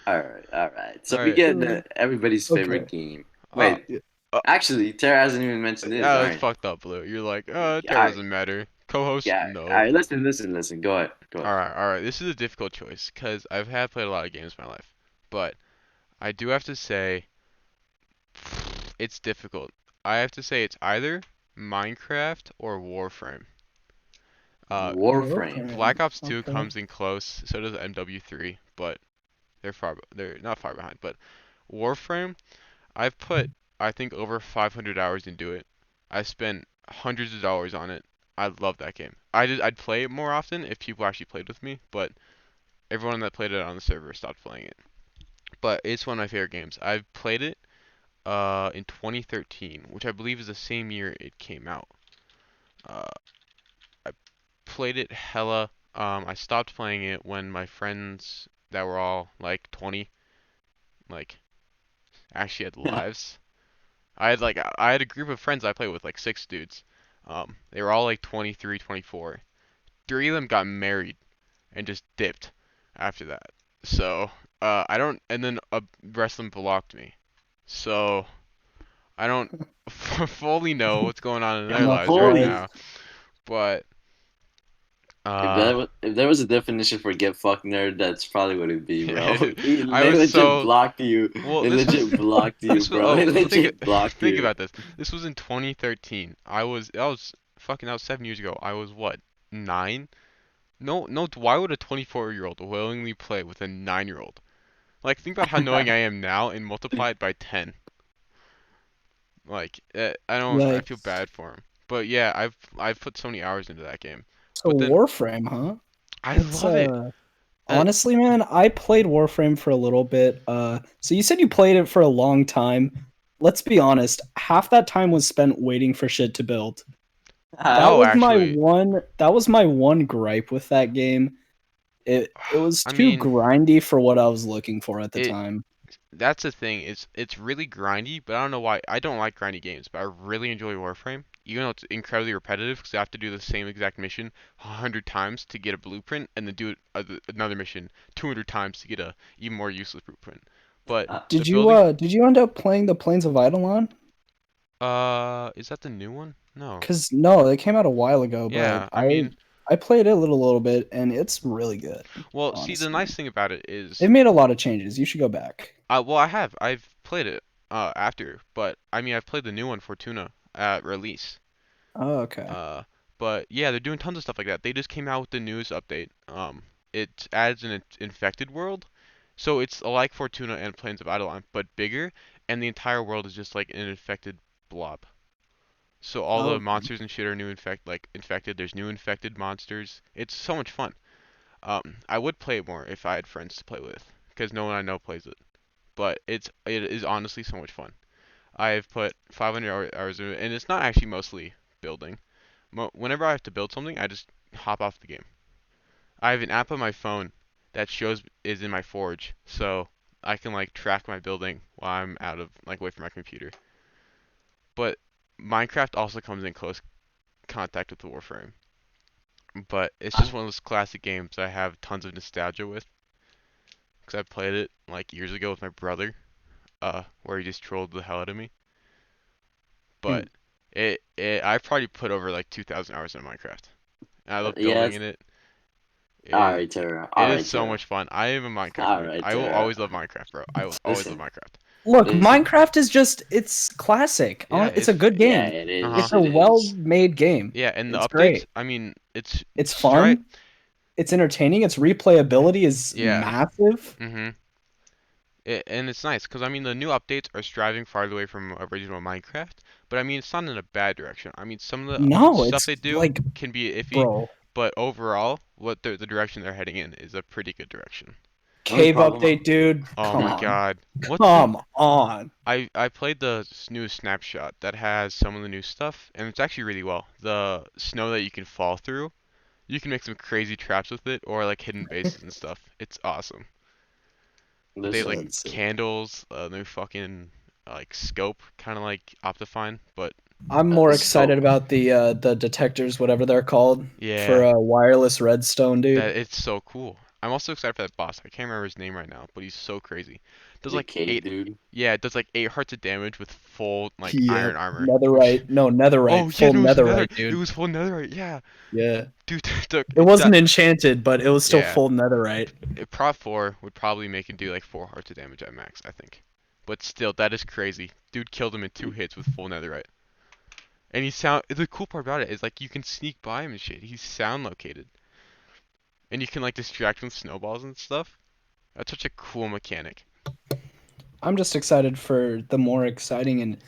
All right. All right. So we alright. get everybody's Okay. favorite game. Uh, Wait, Yeah. actually, Tara hasn't even mentioned his. that All was right. fucked up, Blue. You're like, All that right. doesn't matter. Co-host? Yeah. All No. right. Listen. Go ahead. Go ahead. Alright. This is a difficult choice, because I've had played a lot of games in my life. But I do have to say, it's difficult. I have to say it's either Minecraft or Warframe. Uh, Warframe. Black Warframe. Ops 2 Okay. comes in close, so does MW3, but they're not far behind. But Warframe, I've put I think over 500 hours into it. I spent hundreds of dollars on it. I love that game. I'd play it more often if people actually played with me, but everyone that played it on the server stopped playing it. But it's one of my favorite games. I've played it in 2013, which I believe is the same year it came out. Uh, I played it hella. I stopped playing it when my friends that were all like 20, like actually had lives. I had a group of friends I played with, like 6 dudes. They were all like 23, 24. 3 of them got married and just dipped after that. So I don't, and then the rest of them blocked me. So I don't fully know what's going on in their I'm not lives right Holy. surprised. now. But If uh, that if there was a definition for get fucked nerd, that's probably what it'd be, bro. I They was legit so blocked you. well. They This was legit blocked you, this was bro. They legit blocked think you. about this. This was in 2013. That was 7 years ago. I was what, 9? No. Why would a 24-year-old willingly play with a 9-year-old? Like, think about how annoying I am now and multiply it by 10. Like, I feel Yikes. bad for him. But yeah, I've put so many hours into that game. So But then Warframe, huh? I That's love it. Uh, honestly, man, I played Warframe for a little bit. So you said you played it for a long time. Let's be honest, half that time was spent waiting for shit to build. no, actually, That was my one gripe with that game. It was I too mean, grindy for what I was looking for at the it time. that's the thing. It's really grindy, but I don't know why. I don't like grindy games, but I really enjoy Warframe. Even though it's incredibly repetitive, because I have to do the same exact mission 100 times to get a blueprint, and then do it another mission 200 times to get a even more useless blueprint. But the building, Did you end up playing the Plains of Eidolon? is that the new one? No. Cause no, they came out a while ago, but Yeah, I mean, I played it a little bit, and it's really good. Well, see, the Honestly, nice thing about it is, they've made a lot of changes. You should go back. well, I've played it after, but I mean, I've played the new one, Fortuna, at release. Oh, okay. Uh, but yeah, they're doing tons of stuff like that. They just came out with the newest update. It adds an infected world, so it's like Fortuna and Plains of Eidolon, but bigger, and the entire world is just like an infected blob. So all the Okay. monsters and shit are infected. There's new infected monsters. It's so much fun. I would play it more if I had friends to play with, because no one I know plays it. But it is honestly so much fun. I've put 500 hours in it, and it's not actually mostly building. Whenever I have to build something, I just hop off the game. I have an app on my phone that shows is in my forge, so I can like track my building while I'm out of like away from my computer. But Minecraft also comes in close contact with Warframe. But it's just I, one of those classic games I have tons of nostalgia with, because I played it like years ago with my brother, where he just trolled the hell out of me. Hmm. But I probably put over like 2,000 hours in Minecraft. And I love yeah. building in it. All It right, Tara. it All is right, so Tara. much fun. I am a Minecraft All noob. right, I will Tara. always love Minecraft, bro. I will always love Listen, Minecraft. Look, listen. Minecraft is it's classic. Yeah, It's a good Yeah, game. it uh-huh. It's is. a It is. well-made game. Yeah, and the It's updates, great. I mean, it's It's strive. fun. It's entertaining. Its replayability is Yeah. massive. Mhm. And it's nice because I mean the new updates are striving farther away from original Minecraft, but I mean it's not in a bad direction. I mean some of the No, stuff it's they do like, can be iffy, bro, but overall, what the direction they're heading in is a pretty good direction. Only cave problem. update, dude. Oh Come my on. God, what's the? Come on. I played the new snapshot that has some of the new stuff, and it's actually really well. The snow that you can fall through, you can make some crazy traps with it, or like hidden bases and stuff. It's awesome. They have like Listen. That's sick. candles, new fucking like scope, kind of like Optifine, but I'm more excited So about the detectors, whatever they're called, for yeah, wireless redstone, dude. that it's so cool. I'm also excited for that boss. I can't remember his name right now, but he's so crazy. Does the like cave eight, dude. yeah, it does like 8 hearts of damage with full like Yep. iron armor. Netherite. No, Oh netherite. yeah, Full no, it was netherite, it dude. was full netherite. Yeah, Yeah. dude, look, It it's that. wasn't enchanted, but it was still Yeah, full netherite. Prot 4 would probably make it do like 4 hearts of damage at max, I think. But still, that is crazy. Dude killed him in 2 hits with full netherite. And he sound. The cool part about it is like you can sneak by him and shit. He's sound located, and you can like distract him with snowballs and stuff. That's such a cool mechanic. I'm just excited for the more exciting and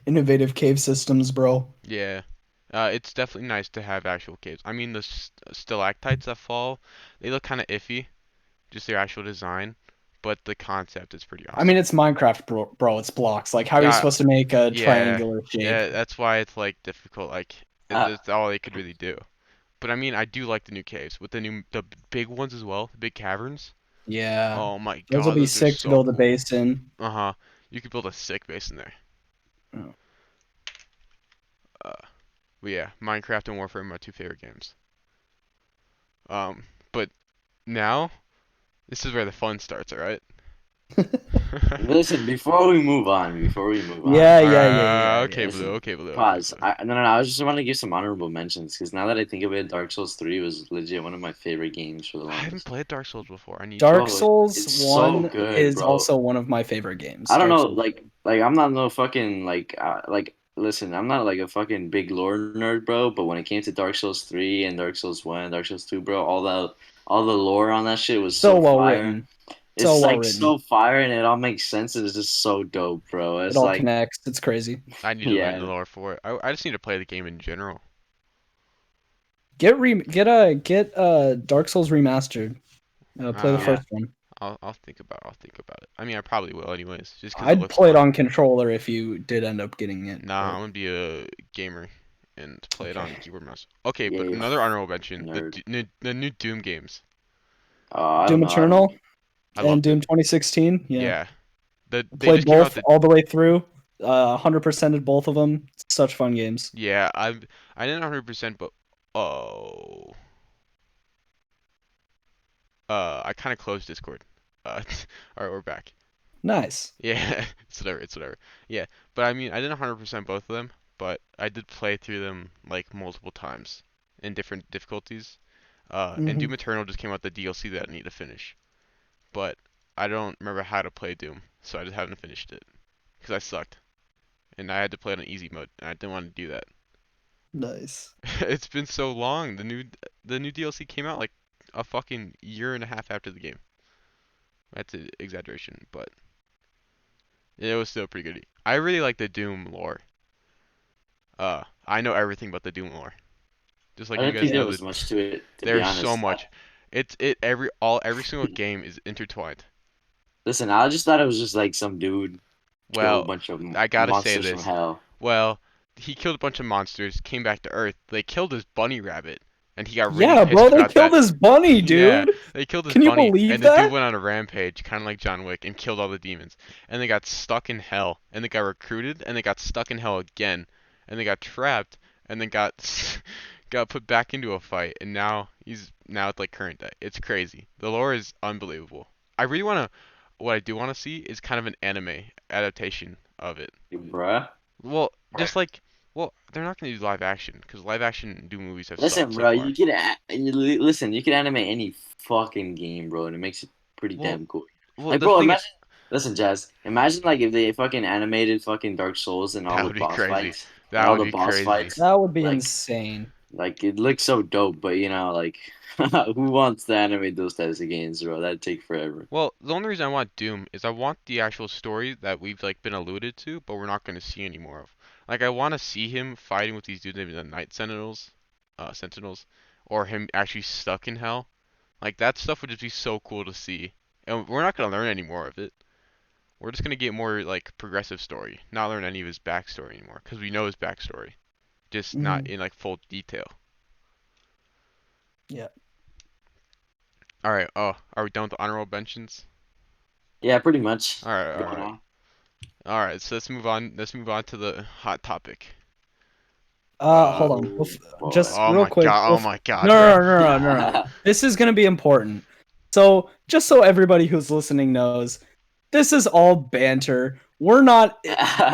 innovative cave systems, bro. Yeah. It's definitely nice to have actual caves. I mean, the stalactites that fall, they look kind of iffy, just their actual design, but the concept is pretty I mean, awesome. it's Minecraft, bro. It's blocks. Like, how are you Yeah, supposed to make a yeah, triangular shape? yeah. That's why it's like difficult. Like, Uh, that's all they could really do. But I mean, I do like the new caves with the big ones as well, the big caverns. Yeah, Oh my those will God, be those are sick to so build a cool. base in. Uh-huh. You could build a sick base in there. Oh. Uh, but yeah, Minecraft and Warframe are my two favorite games. But now this is where the fun starts, all right? listen. Before we move on. Okay, Blue. Listen. Okay, Blue. Okay, Pause. Blue. No, no, no. I was just want to give some honorable mentions because now that I think of it, Dark Souls 3 was legit one of my favorite games for the I haven't longest. played Dark Souls before. I need to. Dark Bro, Souls it's so 1 good, is bro. also one of my favorite games. I don't Dark know, Souls. like I'm not no fucking like listen, I'm not like a fucking big lore nerd, bro. But when it came to Dark Souls 3 and Dark Souls 1, Dark Souls 2, bro, all the lore on that shit was So so well fire. written. So It's well like written. so fire and it all makes sense and it's just so dope, bro. It It's all like connects. It's crazy. I need to learn the yeah, lore for it. I just need to play the game in general. Get Dark Souls remastered. Play the Uh, first one. I'll think about it. I mean, I probably will anyways, just 'cause it I'd looks play it fun. on controller if you did end up getting it, Nah, I'm but gonna be a gamer and play it okay. on keyboard mouse. Okay, yeah, but you're another honorable mention, nerd. the new Doom games. I don't Doom know. I don't Eternal I and loved it. Doom 2016. Yeah, Yeah, they played just came out both the. all the way through. 100%ed both of them. Such fun games. Yeah, I didn't 100%, but oh, I kind of closed Discord. Uh, all right, we're back. Nice. Yeah, it's whatever, it's whatever. Yeah, but I mean, I didn't 100% both of them, but I did play through them like multiple times, in different difficulties. And Mhm. Doom Eternal just came out the DLC that I need to finish, but I don't remember how to play Doom, so I just haven't finished it because I sucked and I had to play it on easy mode, and I didn't want to do that. Nice. It's been so long. The new DLC came out like a fucking year and a half after the game. That's an exaggeration, but it was still pretty good. I really like the Doom lore. I know everything about the Doom lore. Just like I you don't think guys there know was that much to it, to be there's so honest. much. Every single game is intertwined. Listen, I just thought it was just like some dude killed a Well, bunch of I gotta say monsters from this. hell. Well, he killed a bunch of monsters, came back to Earth. They killed his bunny rabbit, and he got really Yeah, bro, pissed they about killed that. his bunny, Yeah, dude. they killed his Can you bunny, believe and the dude that? went on a rampage, kind of like John Wick, and killed all the demons. And they got stuck in hell, and they got recruited, and they got stuck in hell again, and they got trapped, and then got got put back into a fight, and now it's like current day. It's crazy. The lore is unbelievable. I really wanna, what I do wanna see is kind of an anime adaptation of it. Bruh. Well, just like, well, they're not gonna do live action because live action Doom movies have Listen, sucked so bro, far. listen, you can animate any fucking game, bro, and it makes it pretty Well, damn cool. well, Like, the bro, thing is, imagine, listen, Jazz, imagine like if they fucking animated fucking Dark Souls and all that the would be boss crazy. fights and That all would the be boss crazy. fights, That would be like, insane. like it looks so dope, but you know, like, who wants to animate those types of games, bro? That'd take forever. Well, the only reason I want Doom is I want the actual story that we've like been alluded to, but we're not going to see any more of. Like I want to see him fighting with these dudes, maybe the Night Sentinels, or him actually stuck in hell. Like that stuff would just be so cool to see. And we're not going to learn any more of it. We're just going to get more like progressive story, not learn any of his backstory anymore, because we know his backstory, just not Mhm. in like full detail. Yeah. All right. Oh, are we done with the honorable mentions? Yeah, pretty much. All right. All Going right. on. All right. So let's move on. Let's move on to the hot topic. Hold on. Oh boy. Just Oh real my quick. god. Oh my god, bro. No, no, no, no, no, no. This is gonna be important. So, just so everybody who's listening knows, this is all banter. We're not.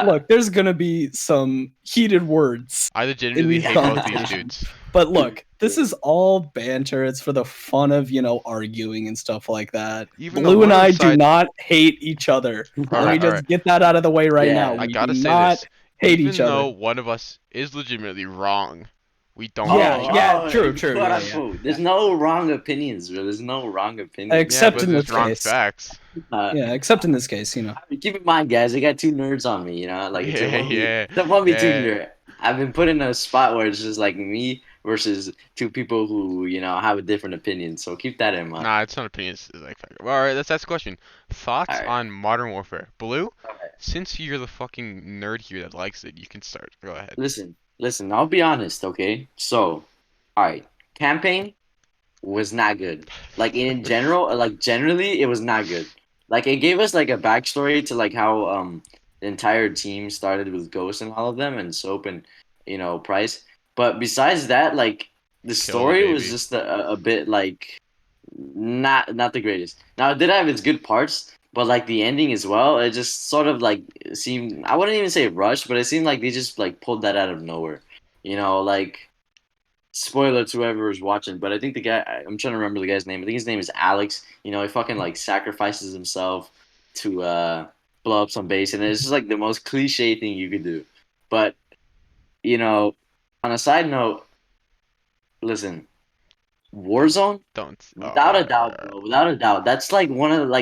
Look, there's gonna be some heated words I in legitimately these hate both these conversations. dudes. But look, this is all banter. It's for the fun of, arguing and stuff like that. Even though Blue one and of them I do side. not hate each other. All Let right. me All right. just get that out of the way right now. Yeah. I We do gotta say not this. hate each Even other. though one of us is legitimately wrong, we don't hate Yeah, each Oh, other. yeah, oh, true, true. quote Yeah, yeah. unquote. There's no wrong opinions, bro. There's no wrong opinions. Yeah, Except but in there's this wrong case. facts. Yeah, except in this case. I mean, keep in mind, guys, I got two nerds on me. You know, like it's a Yeah. Yeah. it's a 1v2 Yeah. nerd. I've been put in a spot where it's just like me versus two people who have a different opinion. So keep that in mind. Nah, it's not opinions. It's like fact. Well, all right. Let's ask a question. All Thoughts right. on Modern Warfare? Blue, All right. since you're the fucking nerd here that likes it, you can start. Go ahead. Listen. I'll be honest, okay? So, all right, campaign was not good. Like in general, like generally, it was not good. Like it gave us like a backstory to like how the entire team started with Ghost and all of them and Soap and Price. But besides that, like the Kill the story was baby. just a bit like not the greatest. Now it did have its good parts, but like the ending as well, it just sort of like seemed, I wouldn't even say rushed, but it seemed like they just like pulled that out of nowhere. Like spoiler to whoever is watching, but I think the guy, I'm trying to remember the guy's name. I think his name is Alex. He fucking like sacrifices himself to blow up some base, and it's just like the most cliche thing you could do. But you know, on a side note, listen, Warzone, Don't. without a doubt, bro, without a doubt, that's like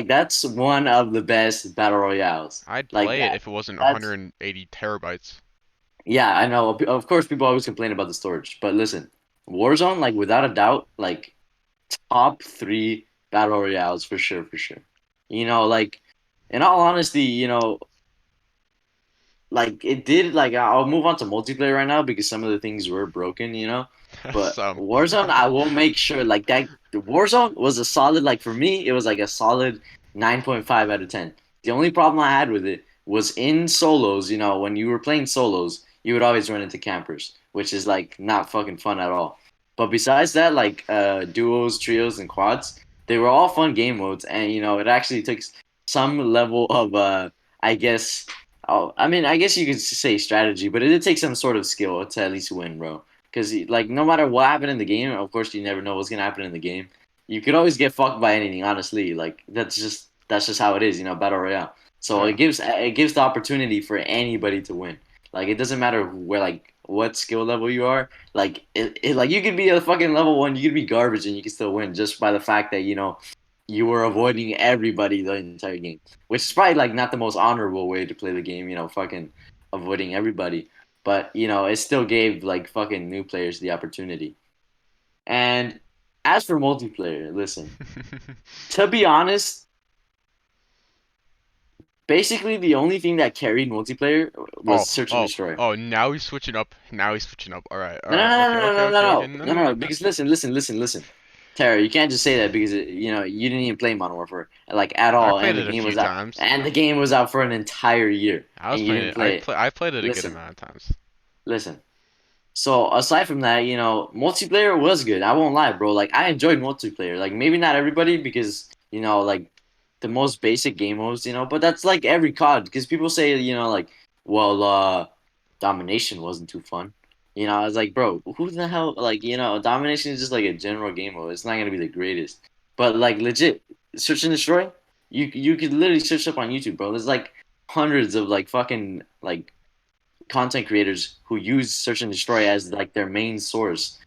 that's one of the best battle royales. I'd Like play it if it wasn't that's 180 terabytes. yeah, I know. Of course, people always complain about the storage, but listen, Warzone, like without a doubt, like top three battle royales for sure, for sure. Like in all honesty, like it did. Like I'll move on to multiplayer right now because some of the things were broken. But Some. Warzone, I will make sure like that. The Warzone was a solid, like for me, it was like a solid 9.5 out of 10. The only problem I had with it was in solos. When you were playing solos, you would always run into campers, which is like not fucking fun at all. But besides that, like duos, trios, and quads, they were all fun game modes, and it actually took some level of I guess. Oh, I mean, I guess you could say strategy, but it did take some sort of skill to at least win, bro. because like no matter what happened in the game, of course you never know what's gonna happen in the game. You could always get fucked by anything. Honestly, like that's just how it is. Battle royale. So Yeah. it gives the opportunity for anybody to win. Like it doesn't matter where like what skill level you are. Like like you could be a fucking level 1, you could be garbage and you can still win just by the fact that you were avoiding everybody the entire game, which is probably like not the most honorable way to play the game. Fucking avoiding everybody, but it still gave like fucking new players the opportunity. And as for multiplayer, listen, to be honest, basically the only thing that carried multiplayer Oh, was search and oh, destroy. oh, now he's switching up. Now he's switching up. Alright, No, no, alright. no, Okay, no, okay, no, no, okay, okay. no, No, no, no, no, no. no. Because listen. Tara, you can't just say that because you didn't even play Modern Warfare like at I all, played and the it a game few was out, times. and the game was out for an entire year, I was and you playing didn't it. play it. I played it a good Listen, amount of times. listen. So aside from that, multiplayer was good. I won't lie, bro. Like I enjoyed multiplayer. Like maybe not everybody because like the most basic game modes, but that's like every COD because people say, like, well, domination wasn't too fun. I was like, bro, who the hell like, domination is just like a general game mode. It's not gonna be the greatest. But like legit, search and destroy, you could literally search up on YouTube, bro. There's like hundreds of like fucking like content creators who use search and destroy as like their main source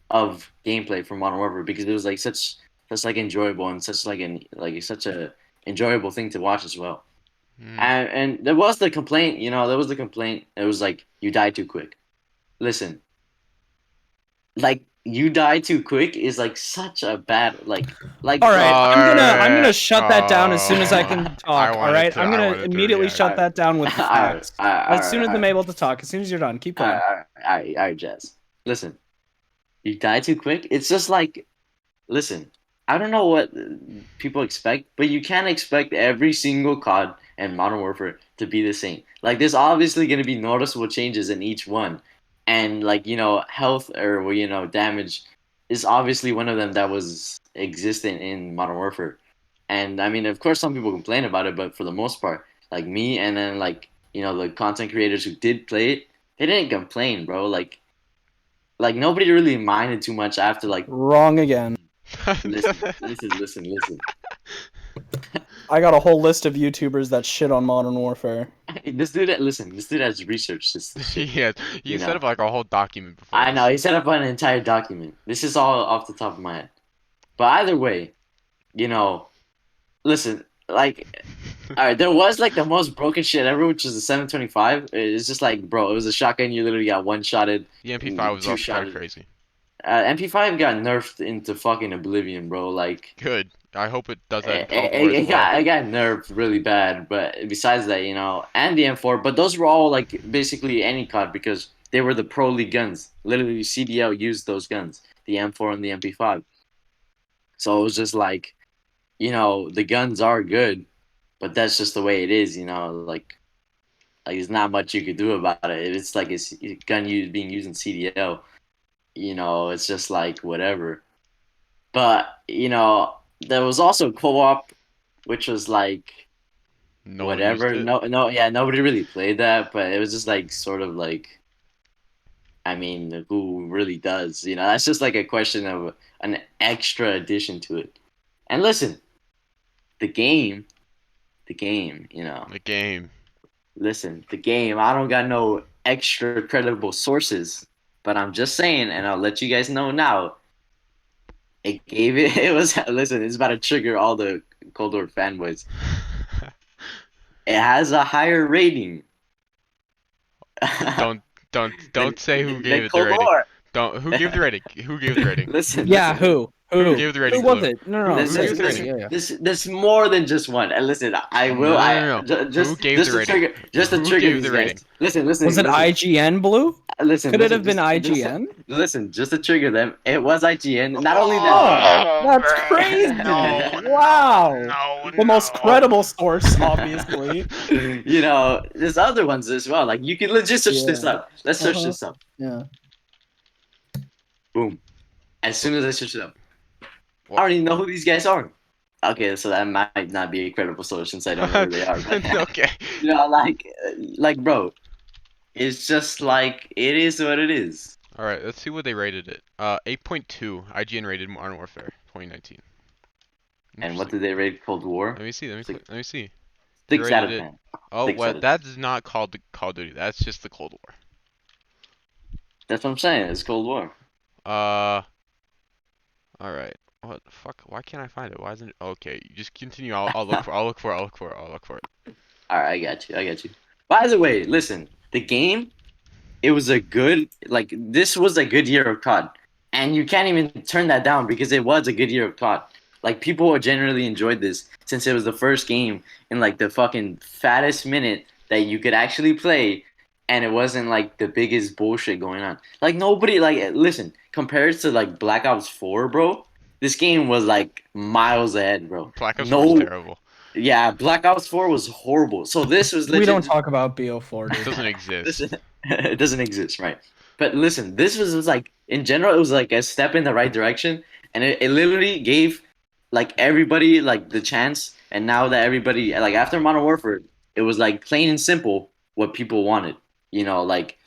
of gameplay for Modern Warfare because it was like such like enjoyable and such a enjoyable thing to watch as well. Hmm. And there was the complaint, there was the complaint. It was like you die too quick. Listen, like you die too quick is like such a bad All right, bro. I'm gonna shut that down as soon as I Oh, can talk. All right, I'm I gonna wanted to immediately react. shut that down with Alright, facts. alright, As soon as I'm alright, able to talk, as soon as you're done, keep going. alright, Jazz. Listen, you die too quick. It's just like listen, I don't know what people expect, but you can't expect every single COD and Modern Warfare to be the same. Like, there's obviously going to be noticeable changes in each one, and like health or damage is obviously one of them that was existent in Modern Warfare. And I mean, of course, some people complain about it, but for the most part, like me, and then like the content creators who did play it, they didn't complain, bro. Like nobody really minded too much after like Wrong again. listen. I got a whole list of YouTubers that shit on Modern Warfare. This dude has researched this shit. Yeah, you You set know, up like a whole document before I this. know he set up an entire document. This is all off the top of my head. But either way, you know, listen, like, all right, there was like the most broken shit ever, which was the 725. It's just like, bro, it was a shotgun. You literally got one shotted, The MP5 was two also kind of shotted. crazy. MP5 got nerfed into fucking oblivion, bro. Like, Good. I hope it does that in it, Cold War as it well. got nerfed really bad. But besides that, and the M4, but those were all like basically any COD because they were the pro league guns. Literally, CDL used those guns, the M4 and the MP5. So it was just like, the guns are good, but that's just the way it is. Like there's not much you could do about it. It's like it's gun being used in CDL. It's just like whatever. But there was also co-op, which was like No one used whatever. it. No, no, yeah, nobody really played that, but it was just like sort of like, I mean, who really does? That's just like a question of an extra addition to it. And listen, the game, the game, The game. listen, the game. I don't got no extra credible sources, but I'm just saying, and I'll let you guys know now. It gave it. It was listen. It's about to trigger all the Cold War fanboys. It has a higher rating. Don't don't say who gave The it the Cold rating. War. Don't who gave the rating? Who gave the rating? Listen, Yeah, listen. who? Who gave the rating? Who was Blue? it? No, Who This, gave this, the this, rating? Yeah. this more than just one. And listen, I will. No. Who gave Just the to rating? trigger, just to Who trigger gave these the guys. rating? Listen. Was it IGN Blue? Listen. Could it have been just- IGN? listen, just to trigger them. It was IGN. Not only Oh, that. that's crazy! No, Wow, no, the most no. credible source, obviously. There's other ones as well. Like you can legit search this Yeah. up. Let's search Uh-huh. this up. Yeah. Boom. As soon as I search it up, What? I don't even know who these guys are. Okay, so that might not be a credible source since I don't know who they are. But, Okay. like, bro, it's just like it is what it is. All right, let's see what they rated it. 8.2. IGN rated Modern Warfare 2019. And what Interesting. did they rate Cold War? Let me see. Six, Let me see. They 6 out rated of it. 10. Oh, 6 well, out of 10. that is not called the Call of Duty. That's just the Cold War. That's what I'm saying. It's Cold War. Uh, all right. What the fuck? Why can't I find it? Why isn't it? Okay, you just continue. I'll look for. I'll look for. I'll look for. I'll look for it. All right, I got you. I got you. By the way, listen, the game, it was a good, like, this was a good year of COD. And you can't even turn that down because it was a good year of COD. Like, people generally enjoyed this since it was the first game in, like, the fucking fattest minute that you could actually play. And it wasn't, like, the biggest bullshit going on. Like, nobody, like, listen, compared to, like, Black Ops 4, bro, this game was, like, miles ahead, bro. Black Ops 4 is No, terrible. yeah, Black Ops 4 was horrible. So this was We don't legit. talk about BO4, It dude. doesn't Listen, exist. it doesn't exist, right? But listen, this was like in general, it was like a step in the right direction, and it literally gave like everybody like the chance. And now that everybody like after Modern Warfare, it was like plain and simple what people wanted. You know, like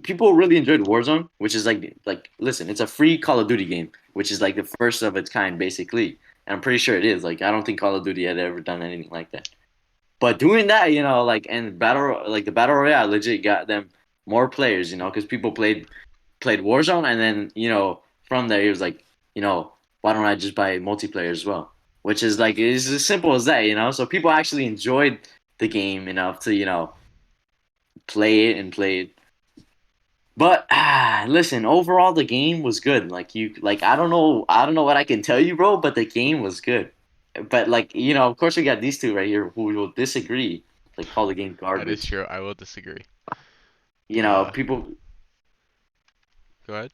people really enjoyed Warzone, which is like listen, it's a free Call of Duty game, which is like the first of its kind, basically. And I'm pretty sure it is. Like I don't think Call of Duty had ever done anything like that. But doing that, you know, like and the battle royale legit got them more players, you know, because people played Warzone, and then you know from there he was like, you know, why don't I just buy multiplayer as well? Which is like it's as simple as that, you know. So people actually enjoyed the game enough to you know play it and play it. But listen, overall the game was good. Like you, like I don't know what I can tell you, bro. But the game was good. But like you know, of course we got these two right here who will disagree, like call the game That is garbage. true. I will disagree. You know, Uh, go ahead.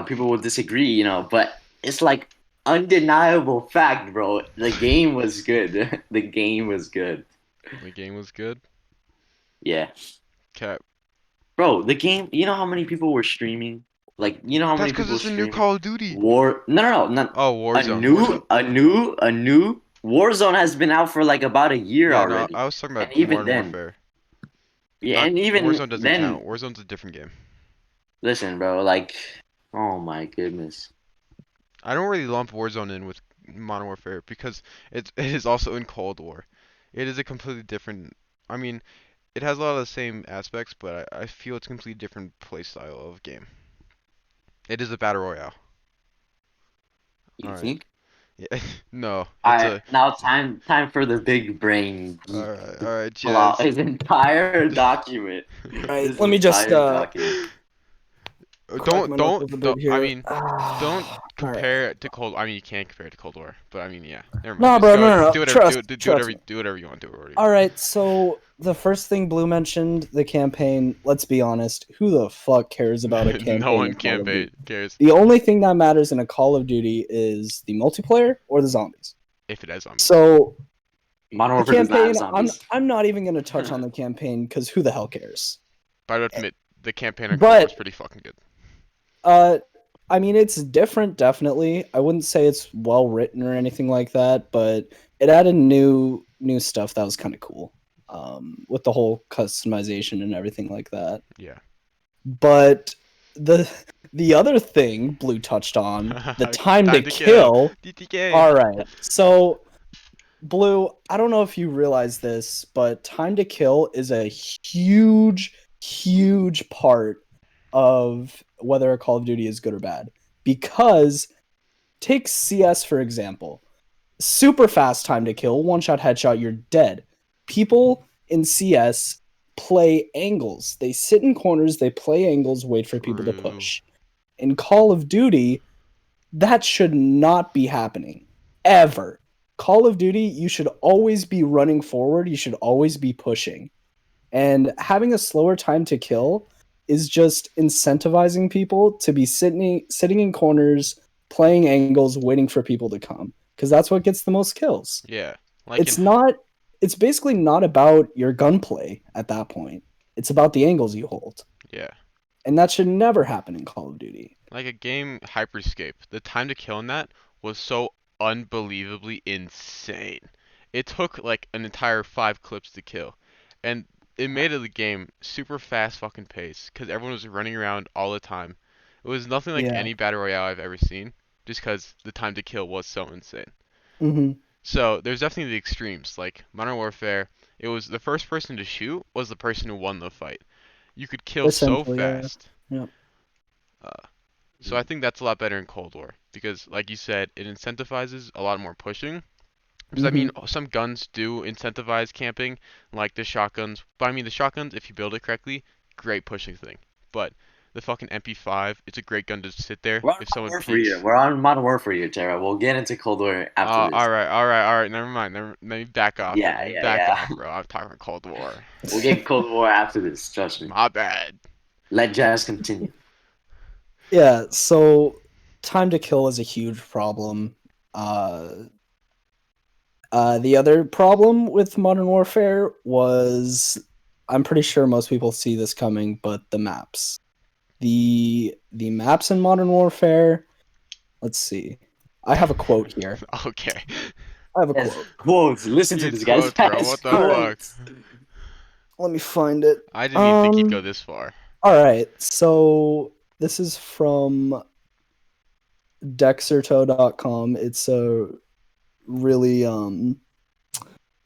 people will disagree. You know, but it's like undeniable fact, bro. The game was good. The game was good. The game was good. Yeah, Cap. bro. The game. You know how many people were streaming? Like, you know how That's many because people it's a new stream Call of Duty. War? No, no, no, not Oh, Warzone. Warzone. a new Warzone has been out for like about a year Yeah, no, already, I was talking and about even Modern then, Warfare. yeah, Not and even Warzone doesn't then, count. Warzone's a different game. listen, bro. Like, oh my goodness. I don't really lump Warzone in with Modern Warfare because it is also in Cold War. It is a completely different. I mean, it has a lot of the same aspects, but I feel it's a completely different play style of game. It is a battle royale. All You right. think? Yeah. No, All it's right, a. now time for the big brain All geek right. to All right, pull out Jazz. his entire document. All right, This let me just entire document. crack Don't my knuckles a bit I here. mean, don't All right. compare it to Cold. I mean, you can't compare it to Cold War, but I mean, yeah. Never mind. No, Just bro, go. no, no, no. Do whatever. Trust me. Do whatever you want. Do whatever you All want. right, so the first thing Blue mentioned, the campaign. Let's be honest. Who the fuck cares about a No campaign one in Call of Duty? cares The only thing that matters in a Call of Duty is the multiplayer or the zombies. if it has zombies. So Modern the Warfare does not have campaign, I'm zombies. I'm not even gonna touch on the campaign because who the hell cares? But I would admit, the campaign on Cold War is But pretty fucking good. uh, I mean, it's different, definitely. I wouldn't say it's well written or anything like that, but it added new stuff that was kind of cool. With the whole customization and everything like that. Yeah. But the the other thing Blue touched on, the time to Time to kill. kill. DTK. All right. So Blue, I don't know if you realize this, but time to kill is a huge part of whether a Call of Duty is good or bad. Because take CS for example. Super fast time to kill, one shot headshot, you're dead. People in CS play angles. They sit in corners, they play angles, wait for people to True. push. In Call of Duty, that should not be happening. Ever. Call of Duty, you should always be running forward, you should always be pushing. And having a slower time to kill is just incentivizing people to be sitting in corners, playing angles, waiting for people to come. Because that's what gets the most kills. Yeah. Like It's in not it's basically not about your gunplay at that point. It's about the angles you hold. yeah. And that should never happen in Call of Duty. Like a game Hyperscape. The time to kill in that was so unbelievably insane. It took like an entire 5 clips to kill. And it made the game super fast fucking pace because everyone was running around all the time. It was nothing like Yeah. any battle royale I've ever seen, just because the time to kill was so insane. Hmm. So there's definitely the extremes. Like Modern Warfare, it was the first person to shoot was the person who won the fight. You could kill so Essentially, yeah. fast. Yeah. Uh, so I think that's a lot better in Cold War because, like you said, it incentivizes a lot more pushing. Because I mean, Hmm. some guns do incentivize camping, like the shotguns. But I mean, the shotguns, if you build it correctly, great pushing thing. But the fucking MP5, it's a great gun to sit there We're on if Modern someone Warfare here. peeks. We're on Modern Warfare here, Tara. We'll get into Cold War after this. All right, all right, all right. Never mind. Let me back off. Let Yeah, me yeah, back yeah. off, bro. I'm talking about Cold War. We'll get Cold War after this. Trust me. My bad. Let Jazz continue. Yeah. So time to kill is a huge problem. The other problem with Modern Warfare was, I'm pretty sure most people see this coming, but the maps. The maps in Modern Warfare. Let's see. I have a quote here. Okay. I have a Yes, quote. quotes. Listen to These this, guys. quotes, bro. Yes, What the All right. fuck? quotes. Let me find it. I didn't even think you'd go this far. All right. So this is from Dexerto.com. Really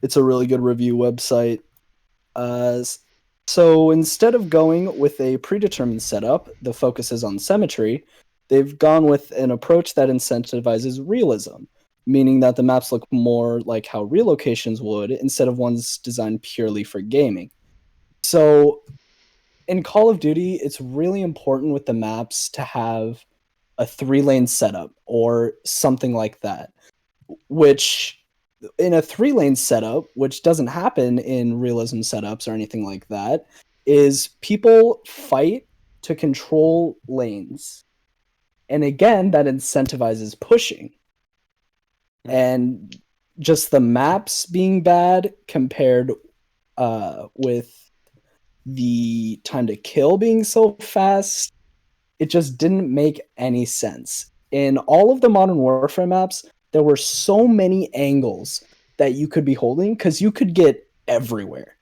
it's a really good review website. Uh, so instead of going with a predetermined setup, the focus is on symmetry. They've gone with an approach that incentivizes realism, meaning that the maps look more like how real locations would instead of ones designed purely for gaming. So in Call of Duty, it's really important with the maps to have a 3-lane setup or something like that, which in a 3-lane setup, which doesn't happen in realism setups or anything like that, is people fight to control lanes. And again, that incentivizes pushing. And just the maps being bad compared with the time to kill being so fast, it just didn't make any sense. In all of the Modern Warfare maps, there were so many angles that you could be holding because you could get everywhere.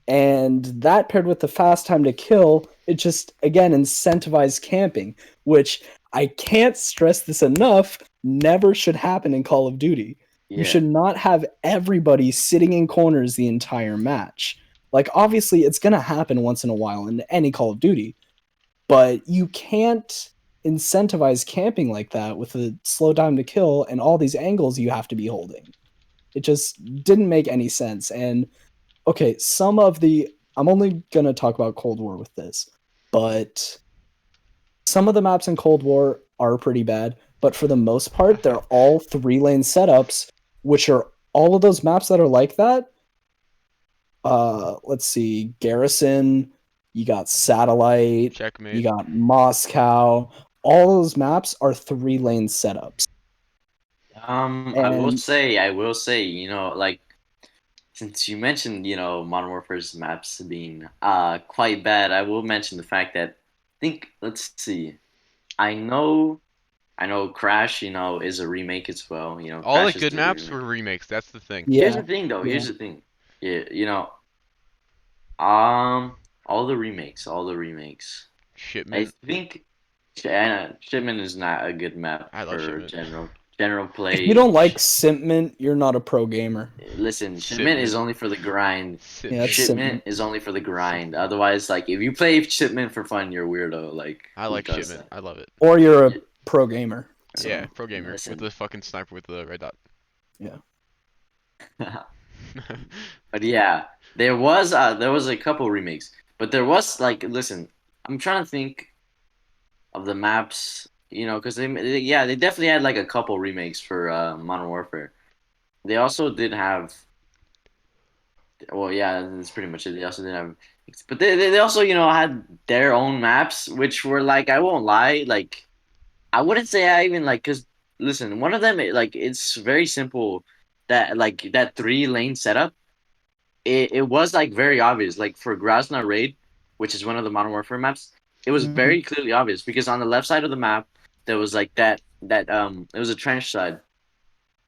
And that paired with the fast time to kill, it just again incentivized camping, which I can't stress this enough, never should happen in Call of Duty. You Yeah. should not have everybody sitting in corners the entire match. Like obviously it's going to happen once in a while in any Call of Duty, but you can't incentivize camping like that with a slow time to kill and all these angles you have to be holding. It just didn't make any sense. And okay, I'm only gonna talk about Cold War with this, but some of the maps in Cold War are pretty bad, but for the most part, they're all 3-lane setups, which are all of those maps that are like that. Let's see, Garrison, you got Satellite, you Checkmate. got Moscow. All those maps are 3-lane setups. And I will say, like since you mentioned, Modern Warfare's maps being quite bad, I will mention the fact that let's see. I know I know Crash, is a remake as well. All the Crash is good the maps were remake. remakes. That's the thing. Here's yeah, the thing though, yeah. here's the thing. Yeah, um all the remakes. I Shipment. think Shipment is not a good map I love for Shipment. general If you play. don't like Simpment, you're not a pro gamer. Listen, Shipment is Shipment. only for the grind. Yeah, it's Shipment. Shipment Simpment. is only for the grind. Shipment. Otherwise, like if you play Shipment for fun, you're a weirdo. Like I who like does Shipment. that? I love it. Or you're a Yeah, pro gamer. Yeah, So pro gamer with listen. the fucking sniper with the red dot. yeah. But yeah, there was a couple remakes, but there was like listen, I'm trying to think of the maps, because yeah, they definitely had like a couple remakes for Modern Warfare. They also did have, well, yeah, that's pretty much it. They also did have, but they also had their own maps, which were like I won't lie, like I wouldn't say I even like because listen, one of them like it's very simple that like that 3-lane setup it was like very obvious. Like for Grozna Raid, which is one of the Modern Warfare maps, it was Mhm. very clearly obvious because on the left side of the map there was like that it was a trench side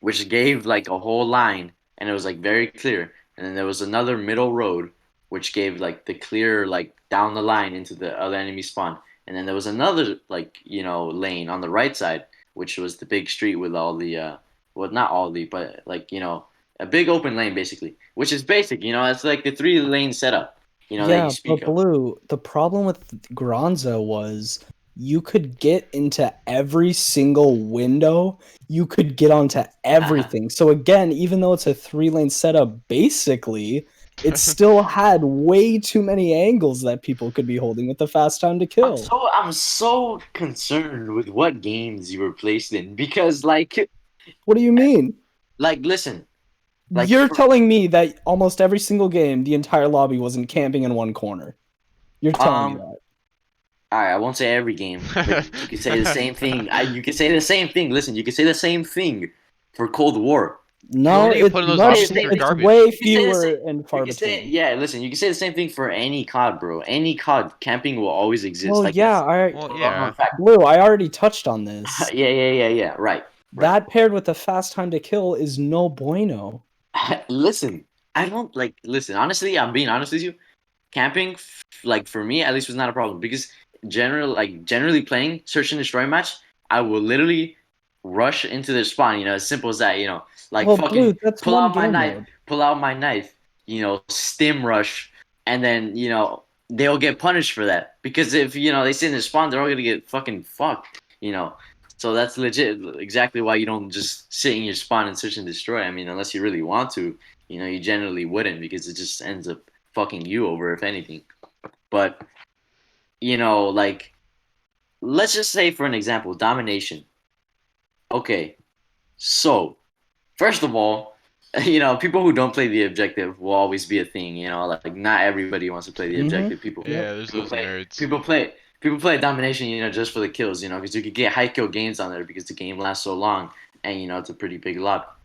which gave like a whole line and it was like very clear. And then there was another middle road which gave like the clear like down the line into the other enemy spawn. And then there was another like lane on the right side, which was the big street with all the well, not all the, but like a big open lane basically, which is basic. It's like the 3 lane setup. That you Yeah, speak but of. Blue, the problem with Granza was you could get into every single window. You could get onto everything. So again, even though it's a 3 lane setup, basically, it still had way too many angles that people could be holding with the fast time to kill. I'm so concerned with what games you were placed in because What do you mean? listen, like You're telling me that almost every single game, the entire lobby wasn't camping in one corner. You're telling me that. all right, I won't say every game, but you could say the same thing. You could say the same thing. Listen, you could say the same thing for Cold War. No, Nobody it's put in those much. options for It's garbage. way fewer and far You can say, between. yeah, listen, you can say the same thing for any COD, bro. Any COD, camping will always exist. Well, Like yeah, that's Well, well known yeah. fact. Blue, I already touched on this. Yeah. Right. That paired with the fast time to kill is no bueno. Listen, I don't like. Listen, honestly, I'm being honest with you. Camping, like for me at least, was not a problem because generally playing search and destroy match, I will literally rush into their spawn. As simple as that. Like Well, fucking Blue, that's pull one out my game knife, mode. pull out my knife. Stim rush, and then they'll get punished for that because if they sit in their spawn, they're all gonna get fucking fucked. So that's legit. Exactly why you don't just sit in your spawn and search and destroy. I mean, unless you really want to, you generally wouldn't because it just ends up fucking you over if anything. But like let's just say for an example, domination. Okay, so first of all, people who don't play the objective will always be a thing. Like not everybody wants to play the Mm-hmm. objective. People, Yeah, there's people those play, nerds. people play, people play domination. Just for the kills. Because you could get high kill games on there because the game lasts so long, and it's a pretty big lot.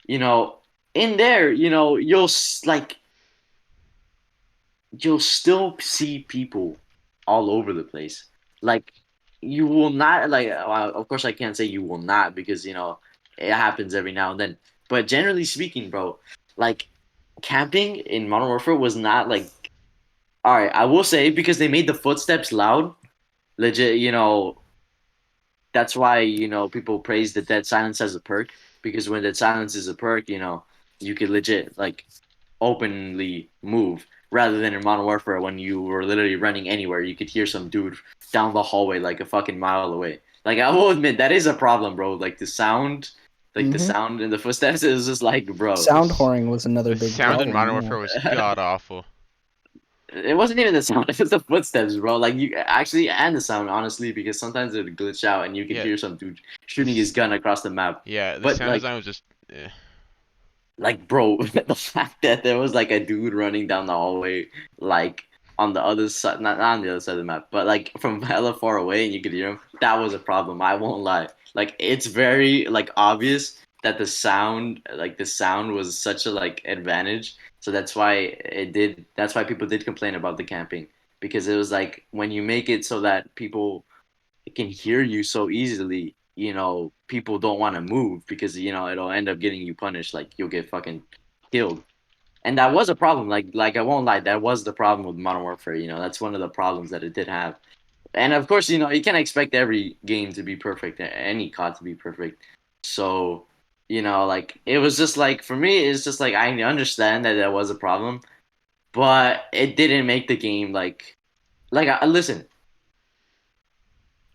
In there, you'll still see people all over the place. Like you will not of course I can't say you will not because it happens every now and then. But generally speaking, bro, like camping in Modern Warfare was not like all right. I will say because they made the footsteps loud, legit. That's why people praise the dead silence as a perk because when dead silence is a perk, you could legit like openly move rather than in Modern Warfare when you were literally running anywhere. You could hear some dude down the hallway like a fucking mile away. Like I will admit that is a problem, bro. Like the sound, the Mm-hmm. sound in the footsteps is just like, bro. Sound whoring was another The big sound in problem. Modern Yeah. Warfare was god awful. It wasn't even the sound; it was the footsteps, bro. Like you actually, and the sound, honestly, because sometimes it would glitch out and you could Yeah, hear some dude shooting his gun across the map. yeah. The But sound design was just. Eh. bro, the fact that there was like a dude running down the hallway, like on the other side, not on the other side of the map, but like from hella far away, and you could hear him. That was a problem. I won't lie. Like it's very like obvious that the sound was such a like advantage. So that's why it did. That's why people did complain about the camping because it was like when you make it so that people can hear you so easily, people don't want to move because it'll end up getting you punished. Like you'll get fucking killed, and that was a problem. Like I won't lie, that was the problem with Modern Warfare. That's one of the problems that it did have. And of course, you can't expect every game to be perfect, any COD to be perfect. So, like it was just like for me, it's just like I understand that that was a problem, but it didn't make the game like listen,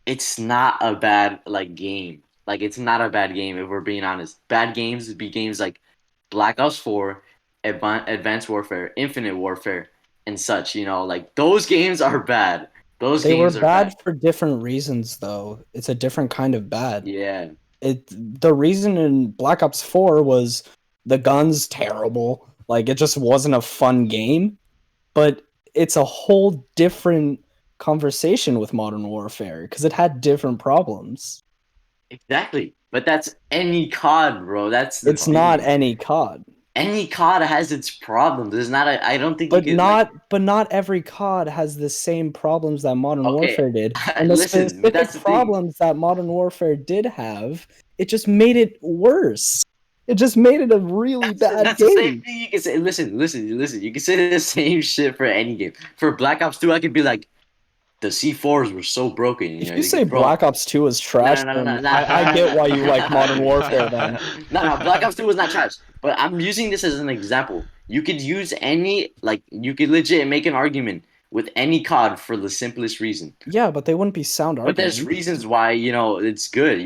it's not a bad like game. Like it's not a bad game if we're being honest. Bad games would be games like Black Ops 4, Advanced Warfare, Infinite Warfare, and such. Like those games are bad. Those They were games are bad. bad for different reasons, though. It's a different kind of bad. Yeah, The reason in Black Ops 4 was the guns terrible. Like it just wasn't a fun game. But it's a whole different conversation with Modern Warfare because it had different problems. exactly. But that's any COD, bro. That's the It's not thing. any COD. Any COD has its problems. There's not. I don't think you But could like. not every COD has the same problems that Modern Okay, Warfare did. And the listen. But specific that's the thing. problems that Modern Warfare did have, it just made it worse. It just made it a really bad That's the same game. thing you can say. Listen. You can say the same shit for any game. For Black Ops 2, I could be like, the C4s were so broken. If You know, you you say could throw. Black Ops 2 is trash, then I get why you like Modern Warfare then. No, Black Ops 2 was not trash. But I'm using this as an example. You could use any, like, you could legit make an argument with any COD for the simplest reason. Yeah, but they wouldn't be sound But there's arguments. reasons why, it's good,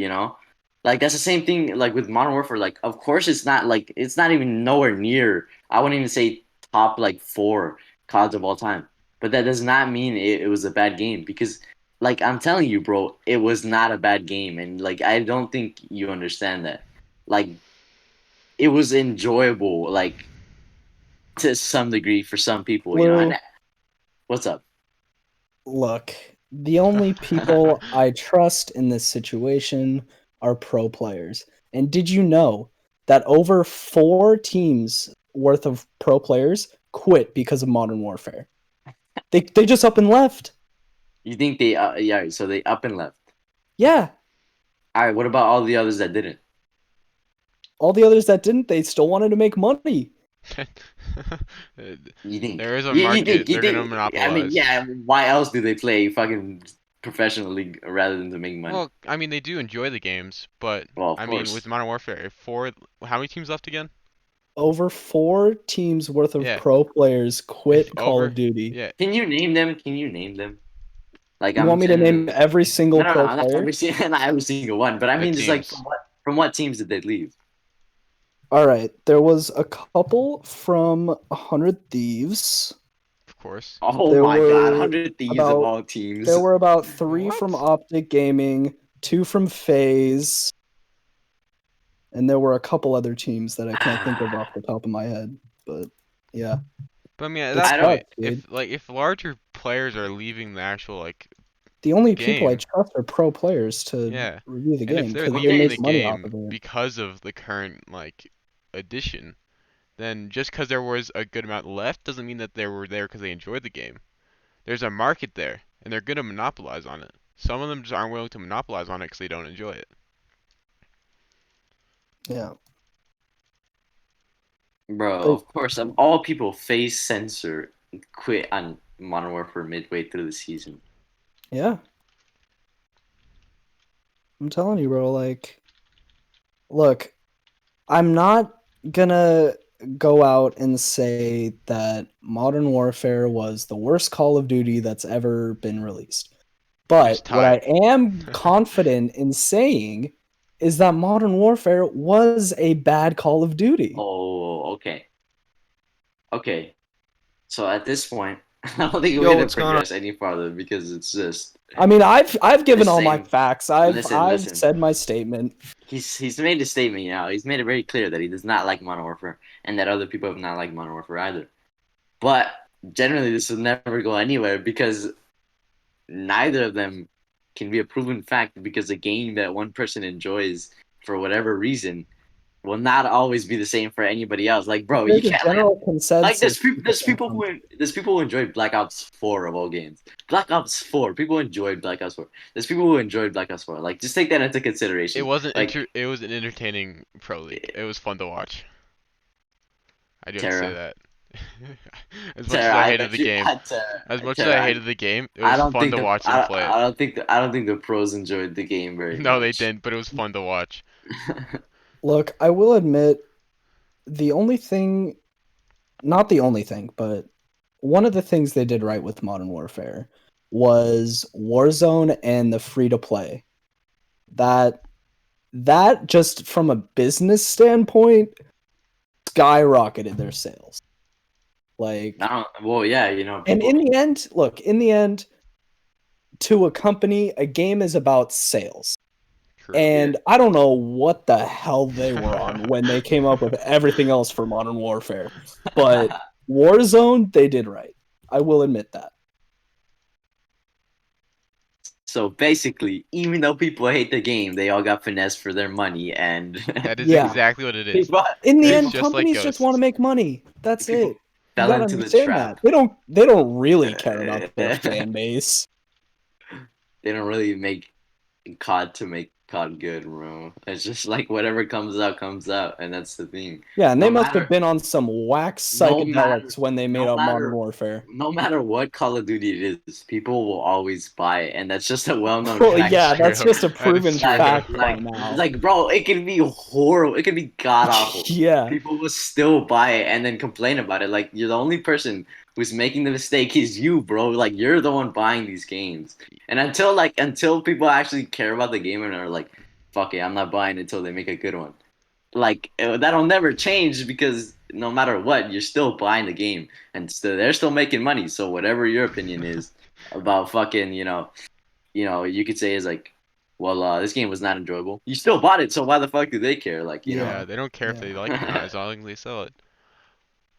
Like, that's the same thing, like, with Modern Warfare. Like, of course, it's not even nowhere near, I wouldn't even say top, like, 4 CODs of all time. But that does not mean it was a bad game. Because, like, I'm telling you, bro, it was not a bad game. And, like, I don't think you understand that. Like, it was enjoyable, like, to some degree for some people, Blue, And what's up? look, the only people I trust in this situation are pro players. And did you know that over 4 teams worth of pro players quit because of Modern Warfare? They just up and left. You think yeah, so they up and left. Yeah. All right, what about all the others that didn't? All the others that didn't, they still wanted to make money. You think There is a you market. think They're gonna monopolize. I mean, yeah. Why else do they play fucking professional league rather than to make money? Well, I mean, they do enjoy the games, but Well, of I mean, course. with Modern Warfare, how many teams left again? Over 4 teams worth of Yeah. pro players quit Call Over. of Duty. Yeah. Can you name them? Like, You want me to name every single pro not player? not every single one, but I The mean, just like teams. from what teams did they leave? All right, there was a couple from 100 Thieves. Of course. Oh There my god, were 100 Thieves about- of all teams. There were about 3 What? from Optic Gaming, 2 from FaZe, and there were a couple other teams that I can't think of off the top of my head. But yeah, But I mean, at It's that tough, point, dude. if larger players are leaving the actual the only people I game, trust are pro players to yeah, review the and if game they're because they leaving the make money off game of it. because of the current addition, then just because there was a good amount left doesn't mean that they were there because they enjoyed the game. There's a market there, and they're gonna monopolize on it. Some of them just aren't willing to monopolize on it because they don't enjoy it. Yeah. Bro, But- of course, of all people, FaZe Censor quit on Modern Warfare midway through the season. Yeah. I'm telling you, bro, like, look, I'm not gonna go out and say that Modern Warfare was the worst Call of Duty that's ever been released. But Just what I tied. am confident in saying is that Modern Warfare was a bad Call of Duty. Oh, okay. Okay. So at this point, I don't think Yo, we're gonna what's going on? progress any farther because it's just I mean, I've given all my Listen, facts. I've listen. said my statement. he's made a statement, He's made it very clear that he does not like Modern Warfare and that other people have not liked Modern Warfare either. But generally this will never go anywhere because neither of them can be a proven fact because a game that one person enjoys for whatever reason will not always be the same for anybody else. Like, bro, you There's a can't general like consensus. there's people who enjoy Black Ops 4 of all games. Black Ops 4, people enjoyed Black Ops 4. There's people who enjoyed Black Ops 4. Like, just take that into consideration. It wasn't like it was an entertaining pro league. It was fun to watch. I do have to say Tara. that. As much as Tara, I I hated bet the you- game, as much as Tara, I hated the game, it I was don't fun think to the- watch them play it. I don't think the pros enjoyed the game very No, much. they didn't, but it was fun to watch. Look, I will admit, the only thing, not the only thing, but one of the things they did right with Modern Warfare was Warzone and the free to play. That just from a business standpoint skyrocketed their sales. Like, Well, yeah, and people- in the end, look, to a company, a game is about sales. True. And I don't know what the hell they were on when they came up with everything else for Modern Warfare. But Warzone, they did right. I will admit that. So basically, even though people hate the game, they all got finessed for their money, and That is Yeah. exactly what it is. people In the It's end, just like companies just Ghosts. want to make money. That's People it. You fell gotta into the understand trap. that. They don't really care about their fan base. They don't really make COD to make caught good, bro. It's just like whatever comes out, and that's the thing. Yeah, and they No must have matter, been on some whack no matter, psychedelics when they made no up Modern matter, Warfare. no matter what Call of Duty it is, people will always buy it, and that's just a well-known Well, fact. That's yeah, that's true. just a That is proven true. fact by Like, now. bro, it can be horrible. It can be god awful. Yeah. People will still buy it and then complain about it. Like, you're the only person who's making the mistake is you, bro. Like, you're the one buying these games. And until people actually care about the game and are like, fuck it, I'm not buying it until they make a good one. Like, that'll never change because no matter what, you're still buying the game and still they're still making money. So whatever your opinion is about fucking, you could say is like, well, this game was not enjoyable. You still bought it, so why the fuck do they care? Like, Yeah. Yeah, they don't care if Yeah. they like it or not, as long as they sell it.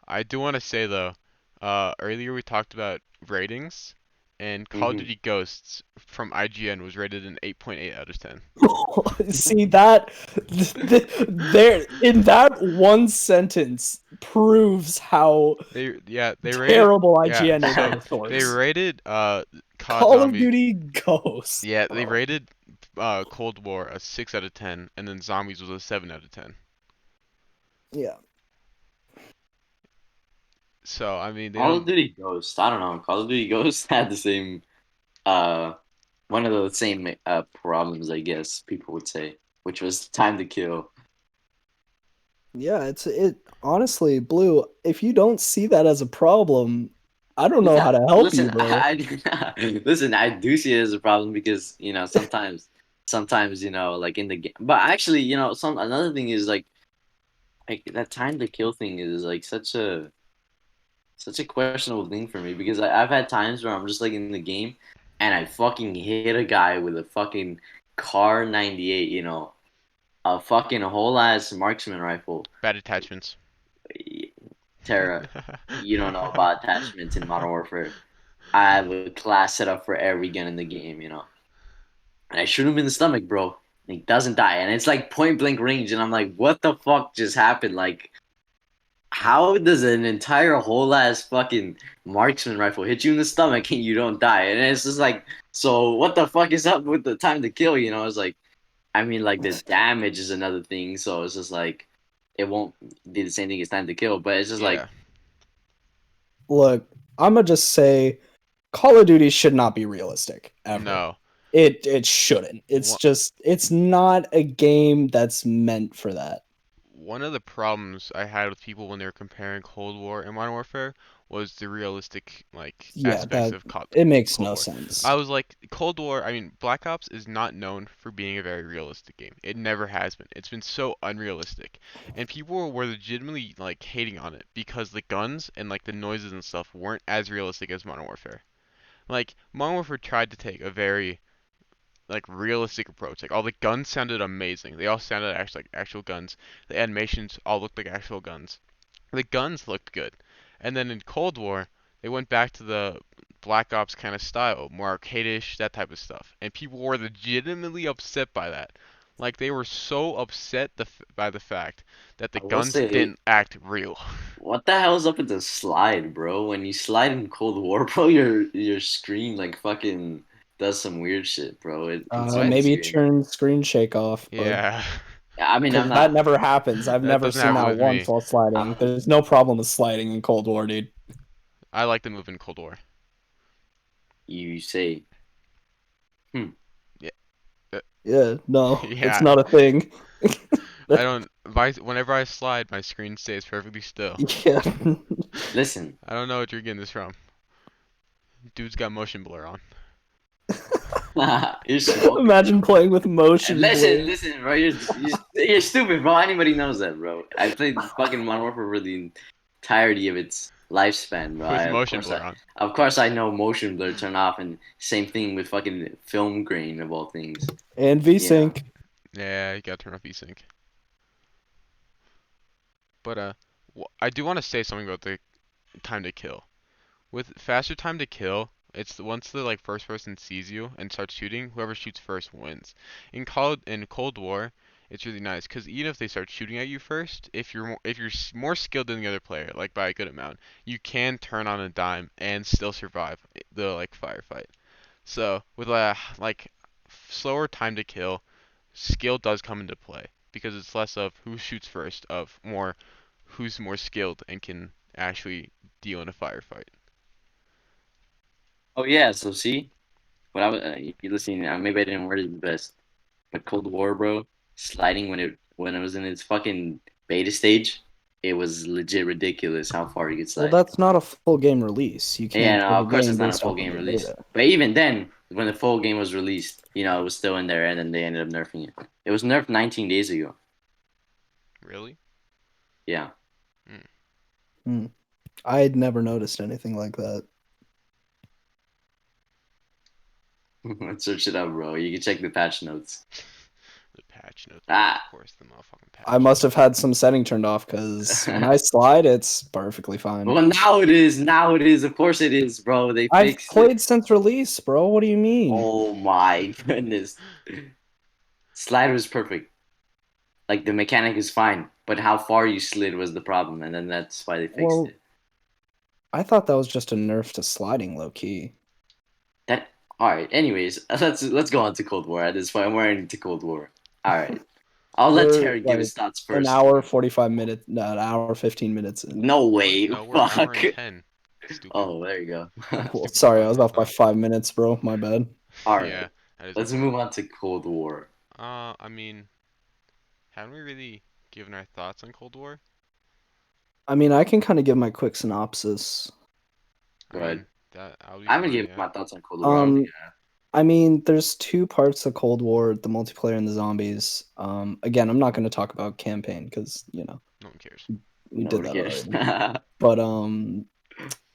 I do want to say though, earlier we talked about ratings, and Call of hmm Duty Ghosts from IGN was rated an 8.8 out of 10. See that there in that one sentence proves how They rated terrible yeah, IGN is as so a they source. rated COD Call of Zombies. Duty Ghosts, Yeah, they bro. rated Cold War a 6 out of 10, and then Zombies was a 7 out of 10. Yeah. So I mean, they Call of don't. Duty Ghost. I don't know. Call of Duty Ghost had the same, uh, one of the same problems, I guess people would say, which was time to kill. Yeah, it honestly, Blue, if you don't see that as a problem, I don't know Listen, how to help you, listen, bro. listen. I do see it as a problem because sometimes like in the game. But actually, some another thing is like that time to kill thing is like such a questionable thing for me because I've had times where I'm just like in the game and I fucking hit a guy with a fucking car 98, a fucking whole ass marksman rifle. Bad attachments. Terra, you don't know about attachments in Modern Warfare. I have a class set up for every gun in the game. And I shoot him in the stomach, bro. And he doesn't die. And it's like point blank range. And I'm like, what the fuck just happened? Like, how does an entire whole ass fucking marksman rifle hit you in the stomach and you don't die? And it's just like, so what the fuck is up with the time to kill? It's like, I mean, like the damage is another thing. So it's just like, it won't do the same thing as time to kill. But it's just like, Yeah, Look, I'm gonna just say Call of Duty should not be realistic ever. no. It shouldn't. It's One just it's not a game that's meant for that. one of the problems I had with people when they were comparing Cold War and Modern Warfare was the realistic like Yeah, aspects that of it makes Cold no War. I sense. was like, Cold War, I mean, Black Ops is not known for being a very realistic game. It never has been. It's been so unrealistic. And people were legitimately like hating on it because the guns and like the noises and stuff weren't as realistic as Modern Warfare. Like Modern Warfare tried to take a very like realistic approach. Like all the guns sounded amazing. They all sounded actually like actual guns. The animations all looked like actual guns. The guns looked good. And then in Cold War, they went back to the Black Ops kind of style, more arcadish, that type of stuff. And people were legitimately upset by that. Like they were so upset by the fact that the I will guns say, didn't act real. what the hell is up with the slide, bro? When you slide in Cold War, bro, your screen like fucking does some weird shit, bro. It What? spins Maybe you. turn screen shake off, but Yeah. I mean, I'm because that not. never happens. I've That never doesn't seen happen that with once me. while sliding. I'm There's no problem with sliding in Cold War, dude. I like the move in Cold War. you say, hmm. Yeah. uh, Yeah, no, it's Yeah. not a thing. I don't. Whenever I slide, my screen stays perfectly still. Yeah. Listen, I don't know what you're getting this from. Dude's got motion blur on. you're smoking. Imagine playing with motion Listen, blur. listen, bro. You're stupid, bro. Anybody knows that, bro. I played fucking Modern Warfare for the entirety of its lifespan, bro. With motion blur on. Of course, I know motion blur turn off, and same thing with fucking film grain of all things. And You know, VSync. Yeah, you gotta turn off VSync. But I do want to say something about the time to kill. With faster time to kill, it's once the like first person sees you and starts shooting, whoever shoots first wins. In Cold War, it's really nice because even if they start shooting at you first, if you're more skilled than the other player, like by a good amount, you can turn on a dime and still survive the like firefight. So with a like slower time to kill, skill does come into play because it's less of who shoots first, of more who's more skilled and can actually deal in a firefight. Oh yeah, so see, what I was you listening. Maybe I didn't word it the best, but Cold War, bro, sliding when it was in its fucking beta stage, it was legit ridiculous how far you could Well, slide. that's not a full game release. You Yeah, can't no, judge a of course game it's not a based full off of game the release. beta. But even then, when the full game was released, it was still in there, and then they ended up nerfing it. It was nerfed 19 days ago. Really? Yeah. I had never noticed anything like that. Let's search it up, bro. You can check the patch notes. The patch notes, bro. Ah. Of course, the motherfucking I patch must have notes. had some setting turned off because when I slide, it's perfectly fine. Well, now it is. Now it is. Of course it is, bro. They I've fixed it. played since release, bro. What do you mean? Oh my goodness. Slide was perfect. Like the mechanic is fine, but how far you slid was the problem, and then that's why they fixed Well, it. I thought that was just a nerf to sliding, low key. That all right. Anyways, let's go on to Cold War. At this point, we're into Cold War. All right. I'll let We're Terry give his like thoughts an first. hour 45 minutes, no, an hour 15 minutes in. No What? way. No, we're an hour Fuck. and 10. Stupid. Oh, there you go. Well, Stupid sorry, I was motherfucker. off by 5 minutes, bro. My bad. All Yeah, right. that is Let's move important. on to Cold War. I mean, haven't we really given our thoughts on Cold War? I mean, I can kind of give my quick synopsis. I Go ahead. mean, that I'll be I haven't fine, given yeah. my thoughts on Cold War. Um, I mean, there's two parts of Cold War: the multiplayer and the zombies. Again, I'm not going to talk about campaign because No one cares. we did Nobody that cares. already. But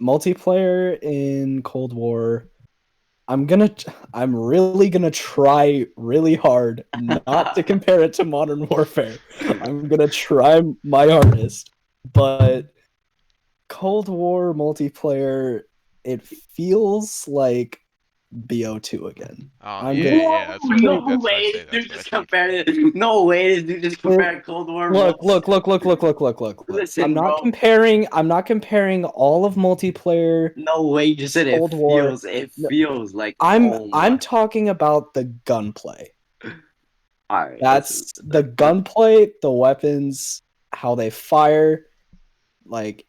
multiplayer in Cold War, I'm really gonna try really hard not to compare it to Modern Warfare. I'm gonna try my hardest, but Cold War multiplayer, it feels like BO2 again. Oh, I'm yeah, gonna yeah, that's what I think. No That's what I way, say. this That's dude what I just think. compared it. No way, this dude just compared Cold War, bro. look. Listen, bro. I'm not comparing all of multiplayer No way, you just said it Cold War. feels. It No, feels like. I'm Oh I'm my. talking about the gunplay. All right, That's the gunplay, the weapons, how they fire. Like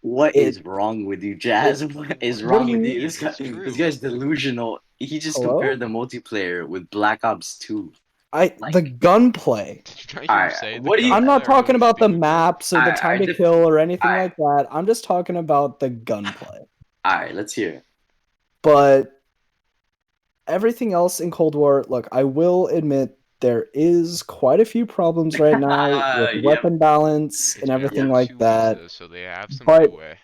what it. is wrong with you, Jazz? What is What do wrong you with mean? you? It, it's This true. guy's delusional. He just Hello? compared the multiplayer with Black Ops 2. The Like, gunplay. Did you all hear him right, say the what do you? I'm gunplay? not Are talking you about the stupid, bro? maps or All the right, all time right, to kill or anything all right, like that. I'm just talking about the gunplay. all right. Let's hear it. But everything else in Cold War, look, I will admit there is quite a few problems right now with Yep, weapon balance and It's been everything yep. like 2 weeks that. though, so they have some But leeway.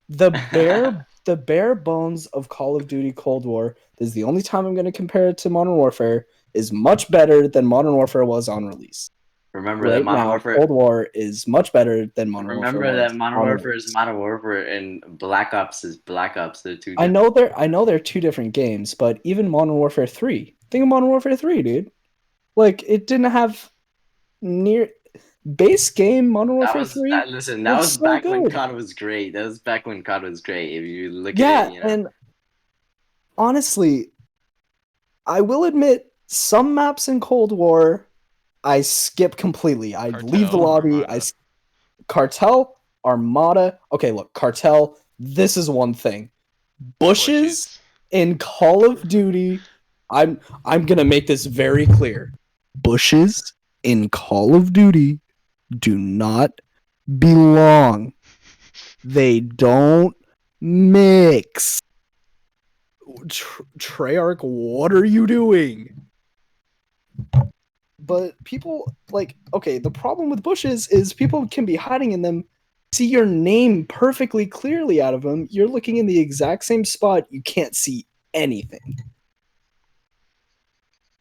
the bare bones of Call of Duty Cold War, this is the only time I'm going to compare it to Modern Warfare, is much better than Modern Warfare was on release. Remember that Right Modern now, Warfare. Cold War is much better than Modern Warfare Remember that was Modern on Warfare is release. Modern Warfare and Black Ops is Black Ops. They're two different. I know they're two different games, but even Modern Warfare 3. Think of Modern Warfare 3, dude. Like it didn't have near base game Modern That Warfare was 3 that. Listen, that was was so back when good. COD was great. That was back when COD was great. If you look at Yeah, it. and honestly, I will admit some maps in Cold War I skip completely. I leave the Cartel, lobby. Armada, Cartel, Armada. Okay, look, Cartel. This is one thing. Bushes bushes. in Call of Duty. I'm gonna make this very clear. Bushes in Call of Duty do not belong. They don't mix. Treyarch, what are you doing? But people like okay, the problem with bushes is people can be hiding in them, see your name perfectly clearly out of them. You're looking in the exact same spot, you can't see anything.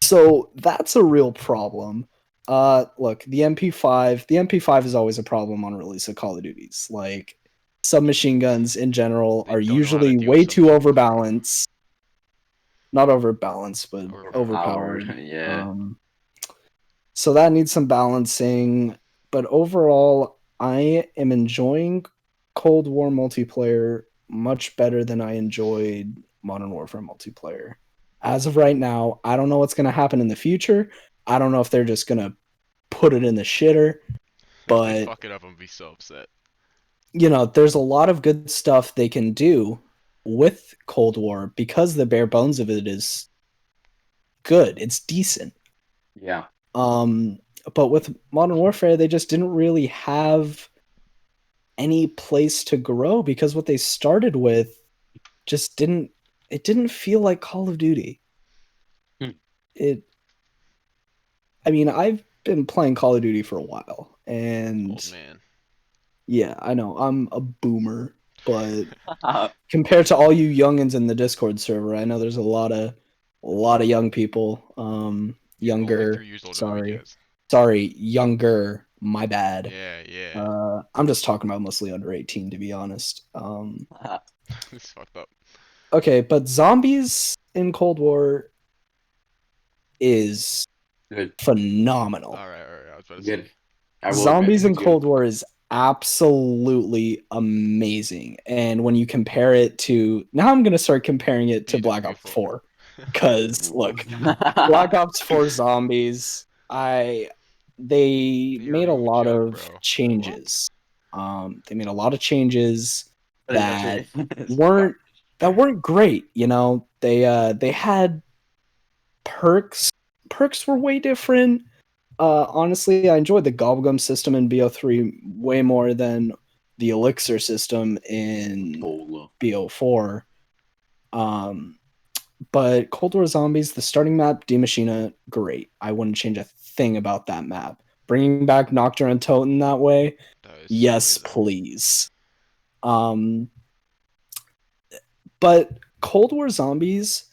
So that's a real problem. Look, the MP5 is always a problem on release of Call of Duties. Like submachine guns in general They are don't know how to usually deal with way too submachine guns. overbalanced. Not overbalanced, but Overpowered. overpowered. Yeah. So that needs some balancing. But overall, I am enjoying Cold War multiplayer much better than I enjoyed Modern Warfare multiplayer. As of right now, I don't know what's going to happen in the future. I don't know if they're just gonna put it in the shitter, If they but fuck it up, I'm gonna be so upset. there's a lot of good stuff they can do with Cold War because the bare bones of it is good. It's decent. Yeah. But with Modern Warfare, they just didn't really have any place to grow because what they started with just didn't feel like Call of Duty. Hmm. I mean, I've been playing Call of Duty for a while, Old and man. yeah, I know I'm a boomer, but compared to all you youngins in the Discord server, I know there's a lot of young people, You're only younger. 3 years older than me, guys. Sorry, younger. My bad. Yeah, yeah. I'm just talking about mostly under 18, to be honest. It's fucked up. Okay, but zombies in Cold War is Good. phenomenal. All right. I was about to Good. say. I will Zombies in admit it's Cold good. War is absolutely amazing. And when you compare it to now I'm gonna start comparing it to Black Ops 4. Because look, Black Ops 4 zombies, they made a You're lot joke, of bro. changes. They made a lot of changes that It's weren't great. They had perks. Perks were way different. Honestly, I enjoyed the Gobblegum system in BO3 way more than the Elixir system in Polo. BO4. But Cold War Zombies, the starting map, D Machina, great. I wouldn't change a thing about that map. Bringing back Nocturne and Toten that way, That is so yes, amazing. please. But Cold War Zombies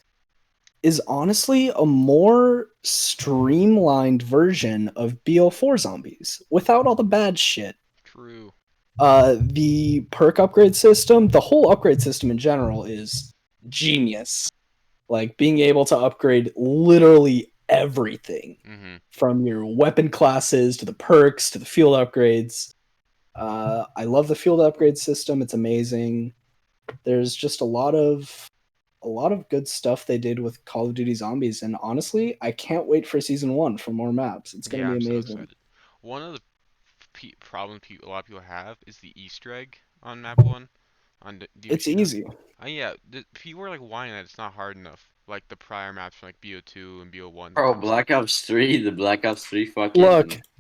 is honestly a more streamlined version of BO4 Zombies without all the bad shit. True. The perk upgrade system, the whole upgrade system in general is genius. Like being able to upgrade literally everything Mm-hmm. from your weapon classes to the perks to the field upgrades. I love the field upgrade system. It's amazing. There's just a lot of good stuff they did with Call of Duty Zombies, and honestly, I can't wait for season 1 for more maps. It's gonna Yeah, be I'm so amazing. excited. One of the problems a lot of people have is the Easter egg on map 1 on D It's Machina. easy. Yeah, people are like whining that it's not hard enough, like the prior maps from like BO2 and BO1 Bro, type of stuff. Black Ops 3, the Black Ops 3 fucking.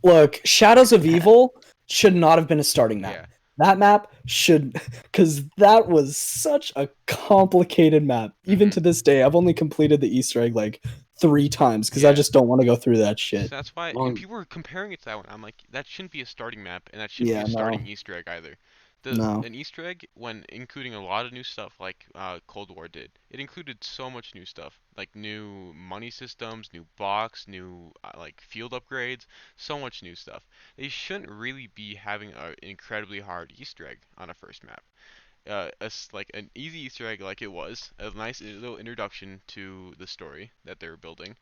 Look, Shadows of Evil should not have been a starting map. Yeah. That map should, because that was such a complicated map. Even to this day, I've only completed the Easter egg like 3 times because I Yeah. just don't want to go through that So shit. that's why Well, people were comparing it to that one. I'm like, that shouldn't be a starting map, and that shouldn't be Yeah, a starting no, Easter egg either. no. An Easter egg, when including a lot of new stuff like Cold War did, it included so much new stuff, like new money systems, new box, new like field upgrades, so much new stuff. They shouldn't really be having an incredibly hard Easter egg on a first map. Like an easy Easter egg, like it was a nice little introduction to the story that they were building,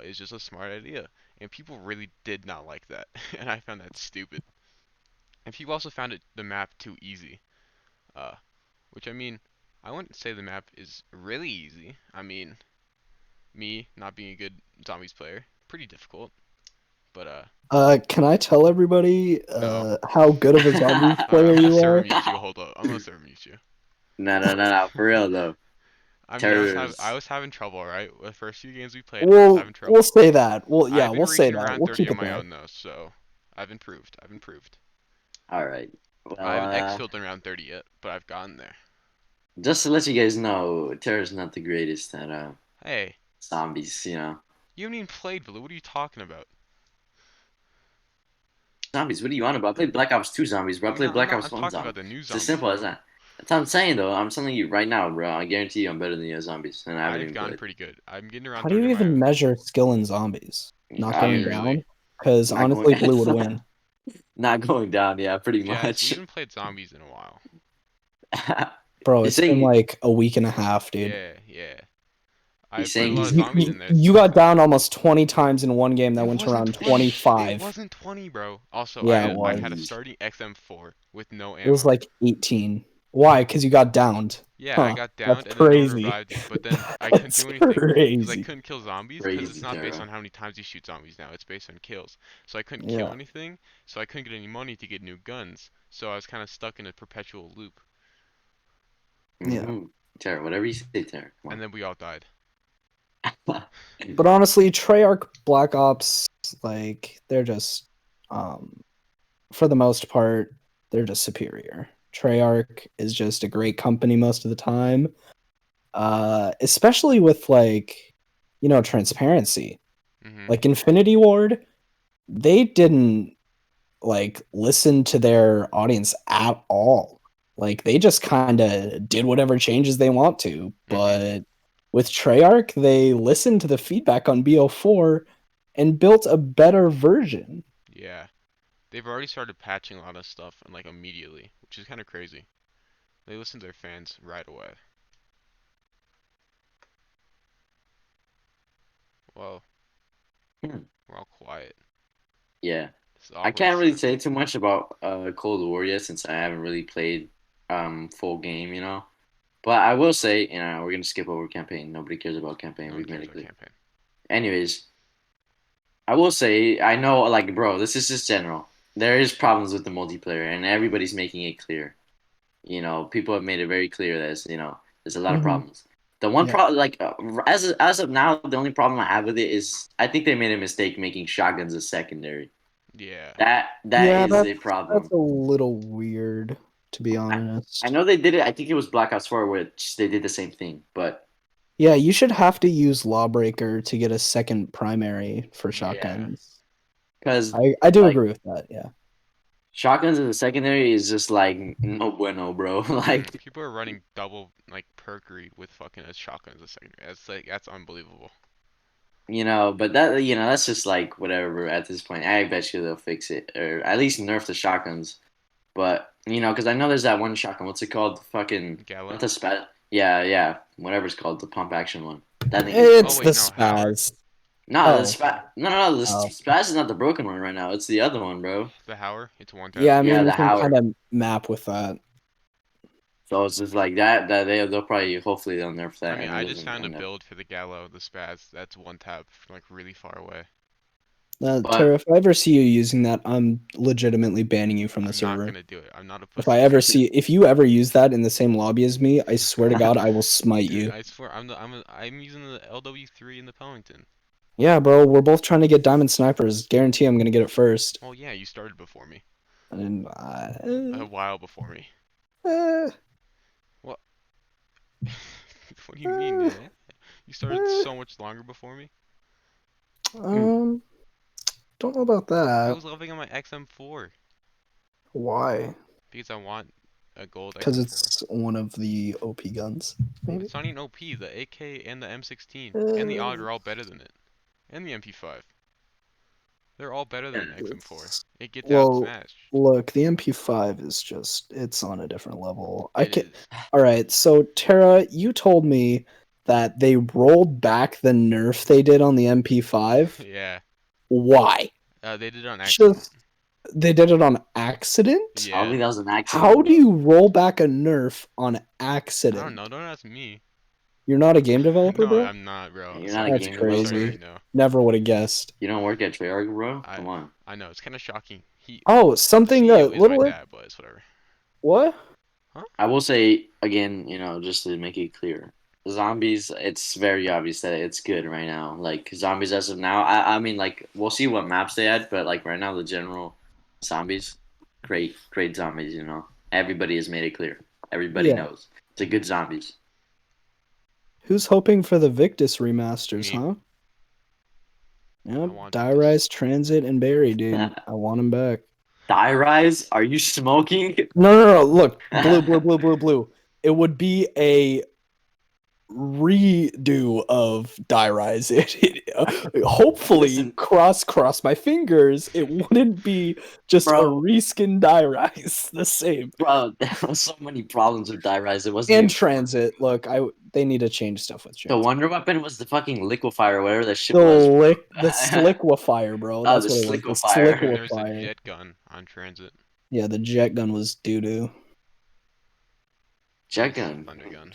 is just a smart idea, and people really did not like that, and I found that stupid. And people also found the map too easy. Uh, which I mean, I wouldn't say the map is really easy. I mean, me not being a good zombies player, pretty difficult. But Can I tell everybody no. how good of a zombies Alright, player I'm gonna you server are? mute you. Hold up. I'm gonna server mute you. no, for real though. I mean, I Terrors. was having trouble, right? The first few games we played, I was having We'll trouble. say that. I've been We'll say reaching that. around We'll 30 keep on it my there. own though, so I've improved. I've improved. Alright. I Well, haven't X-filled in around 30 yet, but I've gotten there. just to let you guys know, Terror's not the greatest at Hey, zombies, you know. you haven't even played Blue. What are you talking about? Zombies, what do you want about? I played Black Ops 2 zombies, bro. I played I'm Black not. Ops I'm 1 talking zombies. about the new It's as zombies, simple as bro. that. That's what I'm saying though. I'm telling you right now, bro. I guarantee you I'm better than you at zombies, and I haven't I've even gotten played. pretty good. I'm getting around How do 30 you on my even own. measure skill in zombies? Not I going mean, Really? down? Because not honestly, going, Blue would win. not going down. Yeah, pretty Yeah, we much. haven't played zombies in a while. Bro, He's it's been saying like a week and a half, dude. Yeah, yeah. I he's put a saying lot of he's zombies in there You since got then. down almost 20 times in one game that It went to wasn't around 20. It 25. wasn't 20, bro. Also, Yeah, it I was. had a starting XM4 with no It was ammo. like 18. Why? Because you got downed. Yeah, I Huh. got That's downed and then no one crazy. revived me, but then I couldn't That's do anything because I crazy. couldn't kill zombies because it's Crazy, not based Tara. on how many times you shoot zombies now. It's based on kills. So I couldn't kill Yeah. anything, so I couldn't get any money to get new guns. So I was kind of stuck in a perpetual loop, Yeah. Tara, whatever you say, Tara. and Come then we all died. on. But honestly, Treyarch Black Ops, like, they're just, for the most part, they're just superior. Treyarch is just a great company most of the time, especially with, like, transparency. Mhm. Like, Infinity Ward, they didn't, like, listen to their audience at all. Like, they just kind of did whatever changes they want to. Mhm. But with Treyarch, they listened to the feedback on BO4 and built a better version. Yeah. They've already started patching a lot of stuff and like immediately, which is kind of crazy. They listen to their fans right away. Well, Hmm. we're all quiet. Yeah. This is I awkward can't really say silence. too much about Cold War yet since I haven't really played full game, you know. But I will say, we're gonna skip over campaign. Nobody cares about campaign. No one We've made cares it about clear. campaign. Anyways, I will say I know, like, bro, this is just general. There is problems with the multiplayer, and everybody's making it clear. People have made it very clear that there's a lot of Mm-hmm. problems. The one Yeah. problem, like, as of now, the only problem I have with it is I think they made a mistake making shotguns a secondary. Yeah. That Yeah, is that's a that's problem. a little weird, to be I, I honest. know they did it. I think it was Black Ops 4, which they did the same thing. But Yeah, you should have to use Lawbreaker to get a second primary for Yeah. shotguns. because I do like agree with that, yeah. shotguns as a secondary is just like no bueno, bro. Like People are running double like perkery with fucking a shotgun as a secondary. That's unbelievable. but that's just like whatever, bro. At this point, I bet you they'll fix it or at least nerf the shotguns. But because I know there's that one shotgun. What's it called? Fucking not Gallo. the spat. Yeah, yeah, whatever it's called, the pump action one. That thing is Oh It's the wait, no, Howard. spaz. no, the Oh, spat. No, no, no. The oh. spaz is not the broken one right now. It's the other one, bro. The Howard. It's a one tap. Yeah, I Yeah, mean, you the can kind Howard. of map with that. So it's just like that. That they'll probably hopefully they'll nerf I that mean, and it I just doesn't found a end up. build for the Gallo, the Spaz. That's one tap from like really far away. Tara, But if I ever see you using that, I'm legitimately banning you from the I'm not server. gonna do it. I'm not a pussy. If you ever use that in the same lobby as me, I swear to God, I will smite Dude, you. I swear, I'm using the LW3 in the Pellington. Yeah, bro, we're both trying to get diamond snipers. Guarantee I'm gonna get it first. Well, yeah, you started before me, And a while before me. uh, What? What do you mean, uh, man? You started uh, so much longer before me. um, don't know about I that. was leveling on my XM4 Why? because I want a gold Because XM4. it's one of the OP guns, maybe. It's not even OP. The AK and the M16 and the AUG Uh, are all better than it, and the MP5. They're all better than XM4. it's- It gets well, outsmashed. look, the MP5 is just it's on a different level. I It can is. All right, so Tara, you told me that they rolled back the nerf they did on the MP5. Yeah. Why? They did it on accident. Just they did it on accident? I don't Yeah. think that was an How accident, do bro. you roll back a nerf on I don't know. accident? Don't ask me. You're not a game developer, No, bro? I'm not, bro. You're not a That's Sorry. game Sorry, developer. I crazy. know. Never would have guessed. You don't work at Treyarch, bro. I Come on. I know. It's kind of shocking. Oh, The something a CEO is my little dad, but it's whatever. what? Huh? I will say again, just to make it clear, zombies. It's very obvious that it's good right now. Like zombies as of now. I mean, like we'll see what maps they add, but like right now, the general zombies, great, great zombies. Everybody has made it clear. Everybody Yeah. knows it's a good zombies. Who's hoping for the Victus remasters, Me. huh? I Yep, want Die Victus. Rise, Transit, and Barry, dude. I want them back. Die Rise? Are you smoking? No, no, no. Look, blue, blue, blue, blue, blue. It would be a redo of Die Rise. Hopefully, Listen, cross my fingers, it wouldn't be just a bro, reskin Die Rise the same. bro, there were so many problems with Die Rise. It wasn't And even funny. Transit. Look, they need to change stuff with The Transit. Wonder Weapon was the fucking liquefier, or whatever that shit was, bro. The Slickwifier, bro. Oh, That's the what it was. The And then Slickwifier. there's a Slickwifier. jet gun on transit. Yeah, the jet gun was doo doo. Jet Nice. gun. Thunder gun.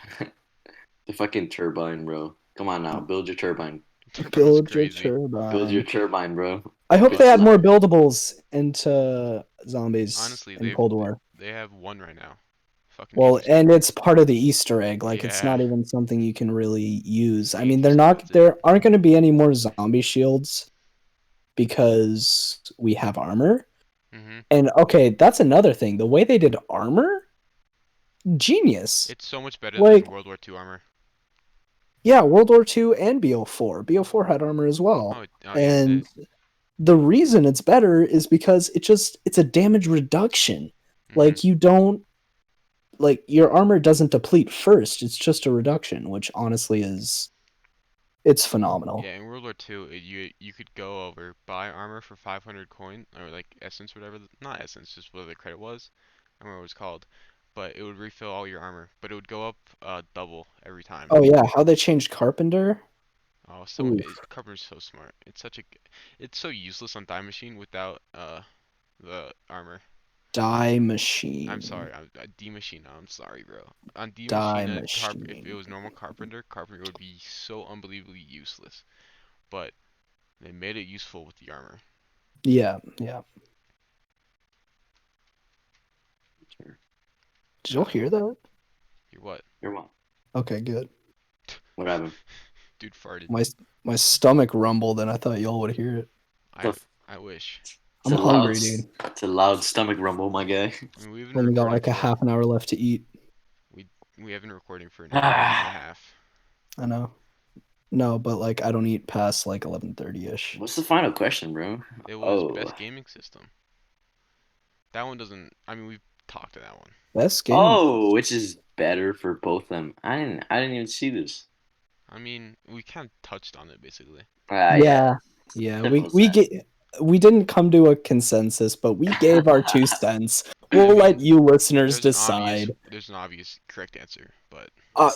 The fucking turbine, bro. Come on now, build your turbine. That was Build your crazy. Build your turbine. turbine, bro. I hope Good they add more stuff. buildables into zombies Honestly, in Cold War. they have one right now. Fucking Well, 80 and stamina. it's part of the Easter egg. Like, it's Yeah. not even something you can really use. I mean, 80 stamina. there aren't going to be any more zombie shields because we have armor. Mm-hmm. And okay, that's another thing. The way they did armor, genius. It's so much better Like, than World War II armor. yeah, World War II and BO4. BO4 had armor as well. Oh yeah, it And did. the reason it's better is because it's a damage reduction. Mm-hmm. Like, you don't, like, your armor doesn't deplete first. It's just a reduction, which honestly it's phenomenal. Yeah, in World War II, you could go over buy armor for 500 coin or like essence, whatever. Not essence, just whatever the credit was. I don't remember what it was called, but it would refill all your armor, but it would go up double every time. Oh yeah, how they changed Carpenter? Oh, Oof. Carpenter's so smart. It's so useless on Die Machine without the armor. Die I'm Machine. sorry, D Machina. I'm sorry, bro. On D Die Machina, if it Machine. was normal Carpenter would be so unbelievably useless. But they made it useful with the armor. Yeah, yeah. Did y'all hear that? You're what? You're what? Okay, good. What happened? Dude farted. My stomach rumbled and I thought y'all would hear it. I I wish. It's I'm a loud, hungry, dude. it's a loud stomach rumble, my guy. I mean, we've been Only got recording like a for half an hour left to eat. we have been recording for an hour and a half. I know. No, but like I don't eat past like 11:30ish. What's the final question, bro? It was Oh, best gaming system. That one doesn't. I mean, we've talked to that one. Best game. oh, which is better for both of them? I didn't even see this. I mean, we kind of touched on it basically. Yeah. Yeah. Simple as We didn't come to a consensus, but we gave our 2 cents. We'll I let mean, you listeners decide. there's an obvious correct answer, but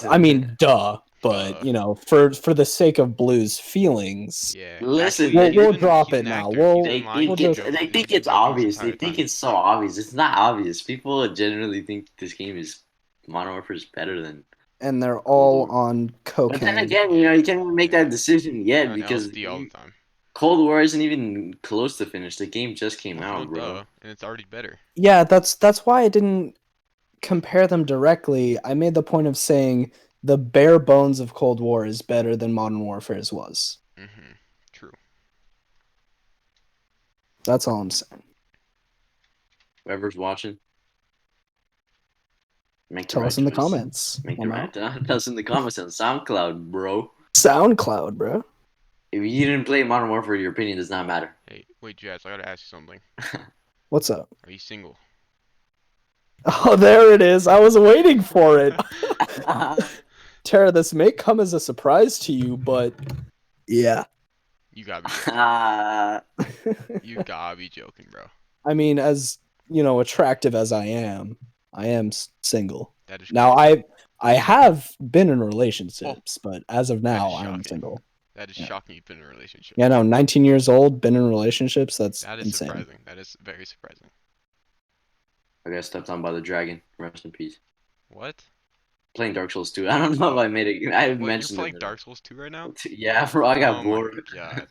I mean, duh. But duh. for the sake of Blue's feelings, Yeah. Listen, Actually, we'll he's drop an it now. actor. He's been they lying. think He's been it's joking. they He's think been it's joking this obvious. They entire think time. it's so obvious. It's not obvious. People genuinely think this game is Modern Warfare is better than and they're Cold all War. on But then cocaine. again, you can't even make that decision They're yet on because LSD all the time. Cold War isn't even close to finish. The game just came No, out, bro. duh, and it's already better. Yeah, that's why I didn't compare them directly. I made the point of saying the bare bones of Cold War is better than Modern Warfare's was. Mhm. True. That's all I'm saying. Whoever's watching, make the Tell right us in the choice. comments. Make the right. Tell us in the comments on SoundCloud, bro. SoundCloud, bro. If you didn't play Modern Warfare, your opinion does not matter. Hey, wait, Jazz, I gotta ask you something. What's up? Are you single? Oh, there it is. I was waiting for it. Tara, this may come as a surprise to you, but yeah. You gotta be joking. You gotta be joking, bro. I mean, as attractive as I am single. That is Now, crazy. I have been in relationships, but as of That now, is I'm shocking. single. That is Yeah. shocking. You've been in a relationship. Yeah, no, 19 years old, been in relationships. That's That is insane. surprising. That is very surprising. I got stepped on by the dragon. Rest in peace. What? Playing Dark Souls 2. I don't know if I made it. I What? You're mentioned playing it. Dark Souls 2 right now? Yeah, bro. I got Oh my bored. god.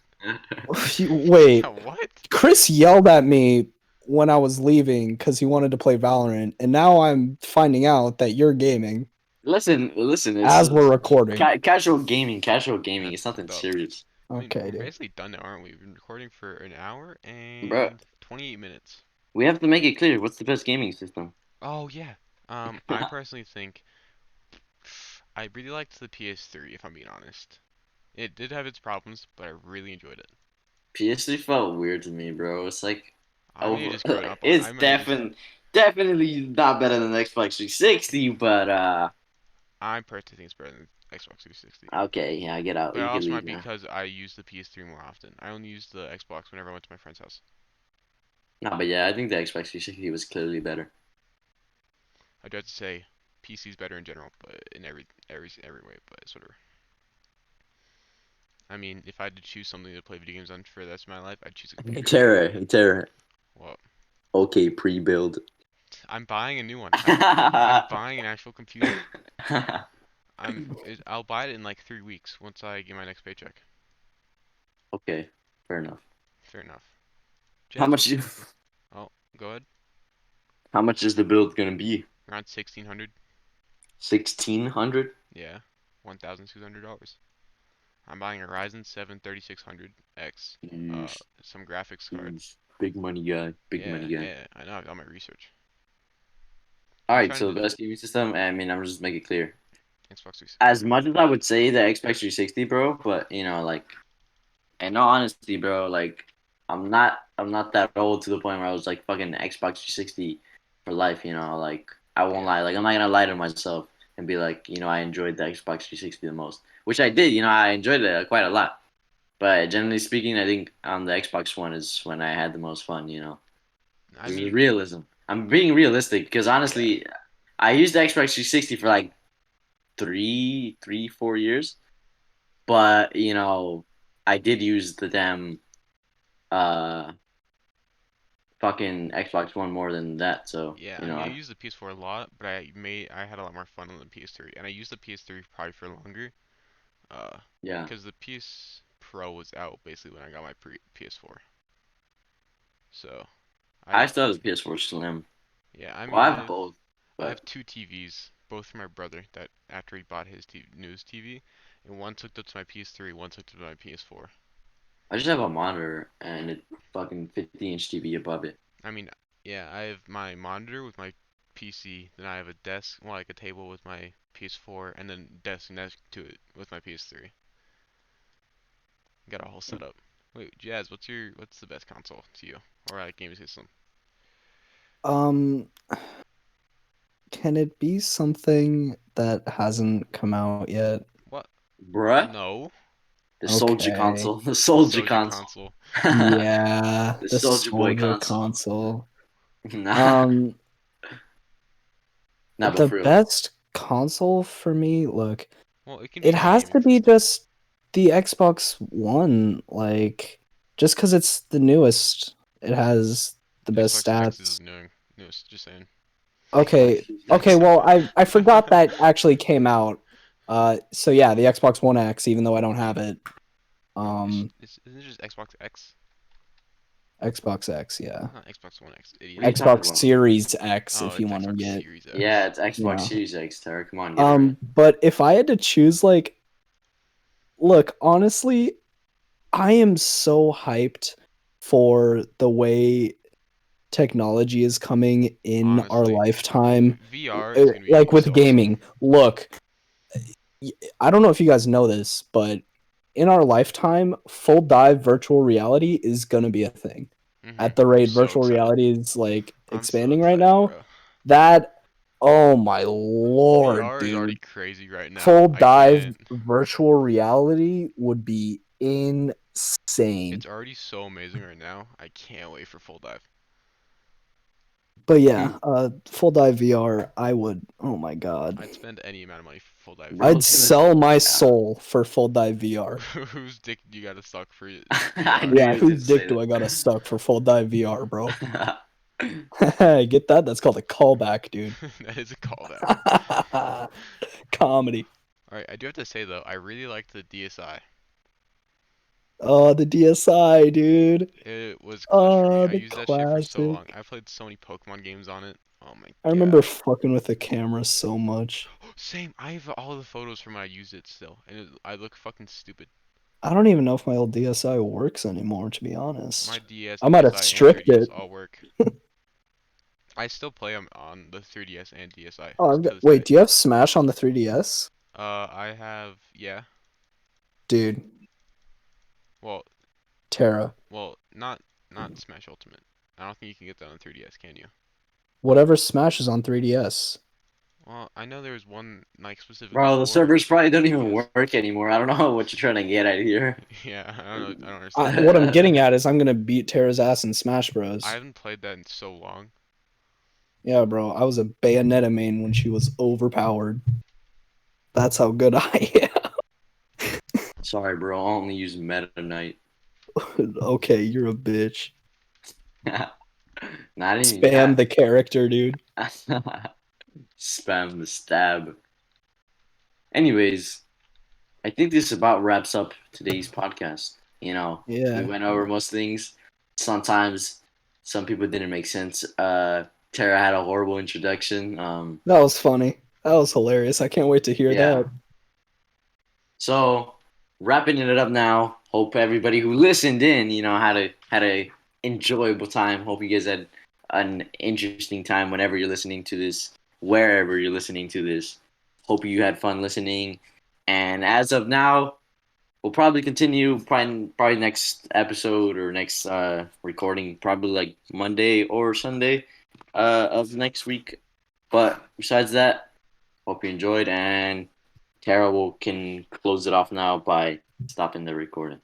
Wait, What? Chris yelled at me when I was leaving because he wanted to play Valorant, and now I'm finding out that you're gaming Listen. as we're recording. Casual gaming. Casual gaming. It's That's nothing dope. serious, I mean, Okay, we're dude. basically done now, aren't we? We've been recording for an hour bro. and 28 minutes. We have to make it clear. What's the best gaming system? Oh yeah. I personally think I really liked the PS3, if I'm being honest. It did have its problems, but I really enjoyed it. PS3 felt weird to me, bro. It's like I may have over. just grown up on. I It's remember just. definitely not better than Xbox 360, but I personally think it's better than Xbox 360. okay, yeah, I get out. But it You can also leave might be now. because I use the PS3 more often. I only use the Xbox whenever I went to my friend's house. No, but yeah, I think the Xbox 360 was clearly better. I'd have to say PC's better in general, but in every way, but it's whatever. I mean, if I had to choose something to play video games on for the rest of my life, I'd choose a computer. Terra. Well, Okay, pre-build. I'm buying a new one. I'm buying an actual computer. I'll buy it in like 3 weeks once I get my next paycheck. Okay, fair enough. Fair enough. How Jazz, much? what's oh, go ahead. How much is the build gonna be? Around 1,600. 1,600. Yeah, $1,600. I'm buying a Ryzen 7 3600X. Yeesh, Some graphics card. yeesh. Big money guy. Big Yeah, money guy. yeah. I know. I've done my research. All I'm right, trying so to the best gaming system. I mean, I'm just make it clear. Xbox 360. As much as I would say the Xbox 360, bro, but like, in all honesty, bro, like, I'm not that old to the point where I was like fucking Xbox 360 for life. Like, I won't Yeah. lie. Like, I'm not gonna lie to myself and be like, I enjoyed the Xbox 360 the most, which I did. I enjoyed it quite a lot. But generally speaking, I think on the Xbox One is when I had the most fun. I This is mean, realism. I'm being realistic because yeah. honestly, I used the Xbox 360 for like 4 years, but I did use the damn uh fucking Xbox One more than that. So Yeah, I mean, I used the PS4 a lot, but I had a lot more fun on the PS3, and I used the PS3 probably for longer. Uh, yeah, because the PS Pro was out basically when I got my PS4. So I I still have the PS4 Slim. yeah, I Well, mean, I have both, I have but two TVs, both for my brother that after he bought his newest TV, and one hooked up to my PS3, one hooked up to my PS4. I just have a monitor and a fucking 50-inch TV above it. I mean, yeah, I have my monitor with my PC, then I have a desk, well, like a table with my PS4, and then desk next to it with my PS3. Got a whole setup. Wait, Jazz, what's the best console to you, or like gaming system? Um, can it be something that hasn't come out yet? What? Bruh, No. the Soldier Okay. console, the The Soldier Soji console, console. Yeah, the the Soldier Boy Soldier console. console. Nah, Um, nah, but the for real. best console for me, look, Well, it can be it any has gaming to be system. just the Xbox One. Like, just because it's the newest, it has the best Xbox X is stats. newest, just saying. Xbox Okay, Series okay. X. Well, I forgot that actually came out. So yeah, the Xbox One X, even though I don't have it. Um, Isn't it just Xbox X? Xbox X, yeah. Not Xbox One X, What are idiot. you talking Xbox about? Series X, Oh, if you it's want to Xbox get, Series Yeah, X. it's Xbox yeah. Series X, Tara. Come on, get it right. But if I had to choose, like, look, honestly, I am so hyped for the way technology is coming in our Honestly, lifetime, VR is gonna be like with so awesome. gaming. Look, I don't know if you guys know this, but in our lifetime, full dive virtual reality is gonna be a thing. At the I'm rate so virtual excited. reality is like I'm so expanding right excited, now, bro. that oh my lord, VR is already dude. crazy right now. Full I dive can't. virtual reality would be insane. It's already so amazing right now. I can't wait for full dive. But yeah, full dive VR, I would. Oh my god, I'd spend any amount of money for full dive I'd VR. Bro's gonna. sell my Yeah. soul for full dive VR. Whose dick do you gotta suck for I VR? knew he Yeah, was gonna whose say dick do I gotta that. suck for full dive VR, bro? Get that? That's called a callback, dude. That is a callback. Comedy. Alright, I do have to say though, I really like the DSi. Oh, the DSi, dude. It was clutch for me. Oh, I the used that shit for so long. classic. I played so many Pokemon games on it. Oh my I remember god. fucking with the camera so much. Same. I have all the photos from when I used it still, and I look fucking stupid. I don't even know if my old DSi works anymore, to be My honest. DS, I might have DSi, and stripped 3DS it. all work. I still play them on the 3DS and DSi Oh, I've to got. this Wait, day. do you have Smash on the 3DS? I have yeah. Dude, Well, Terra. not Smash Ultimate. I don't think you can get that on 3DS, can you? Whatever Smash is on 3DS. Well, I know there's one like specifically Bro, the for servers probably don't even 3DS. work anymore. I don't know what you're trying to get at here. Yeah, I don't know. I don't understand that. What I'm getting at is I'm gonna beat Terra's ass in Smash I Bros. haven't played that in so long. Yeah, bro. I was a Bayonetta main when she was overpowered. That's how good I Sorry, bro. I only use Meta Knight. am. Okay, you're a bitch. Not even Spam the character, dude. that. Spam the stab. Anyways, I think this about wraps up today's podcast. We Yeah, went over most things. Sometimes some people didn't make sense. Tara had a horrible introduction. that was funny. That was hilarious. I can't wait to hear Yeah. that. So wrapping it up now. Hope everybody who listened in, had a enjoyable time. Hope you guys had an interesting time whenever you're listening to this, wherever you're listening to this. Hope you had fun listening. And as of now, we'll probably continue probably next episode or next recording, probably like Monday or Sunday of next week. But besides that, hope you enjoyed, and Tara can close it off now by stopping the recording.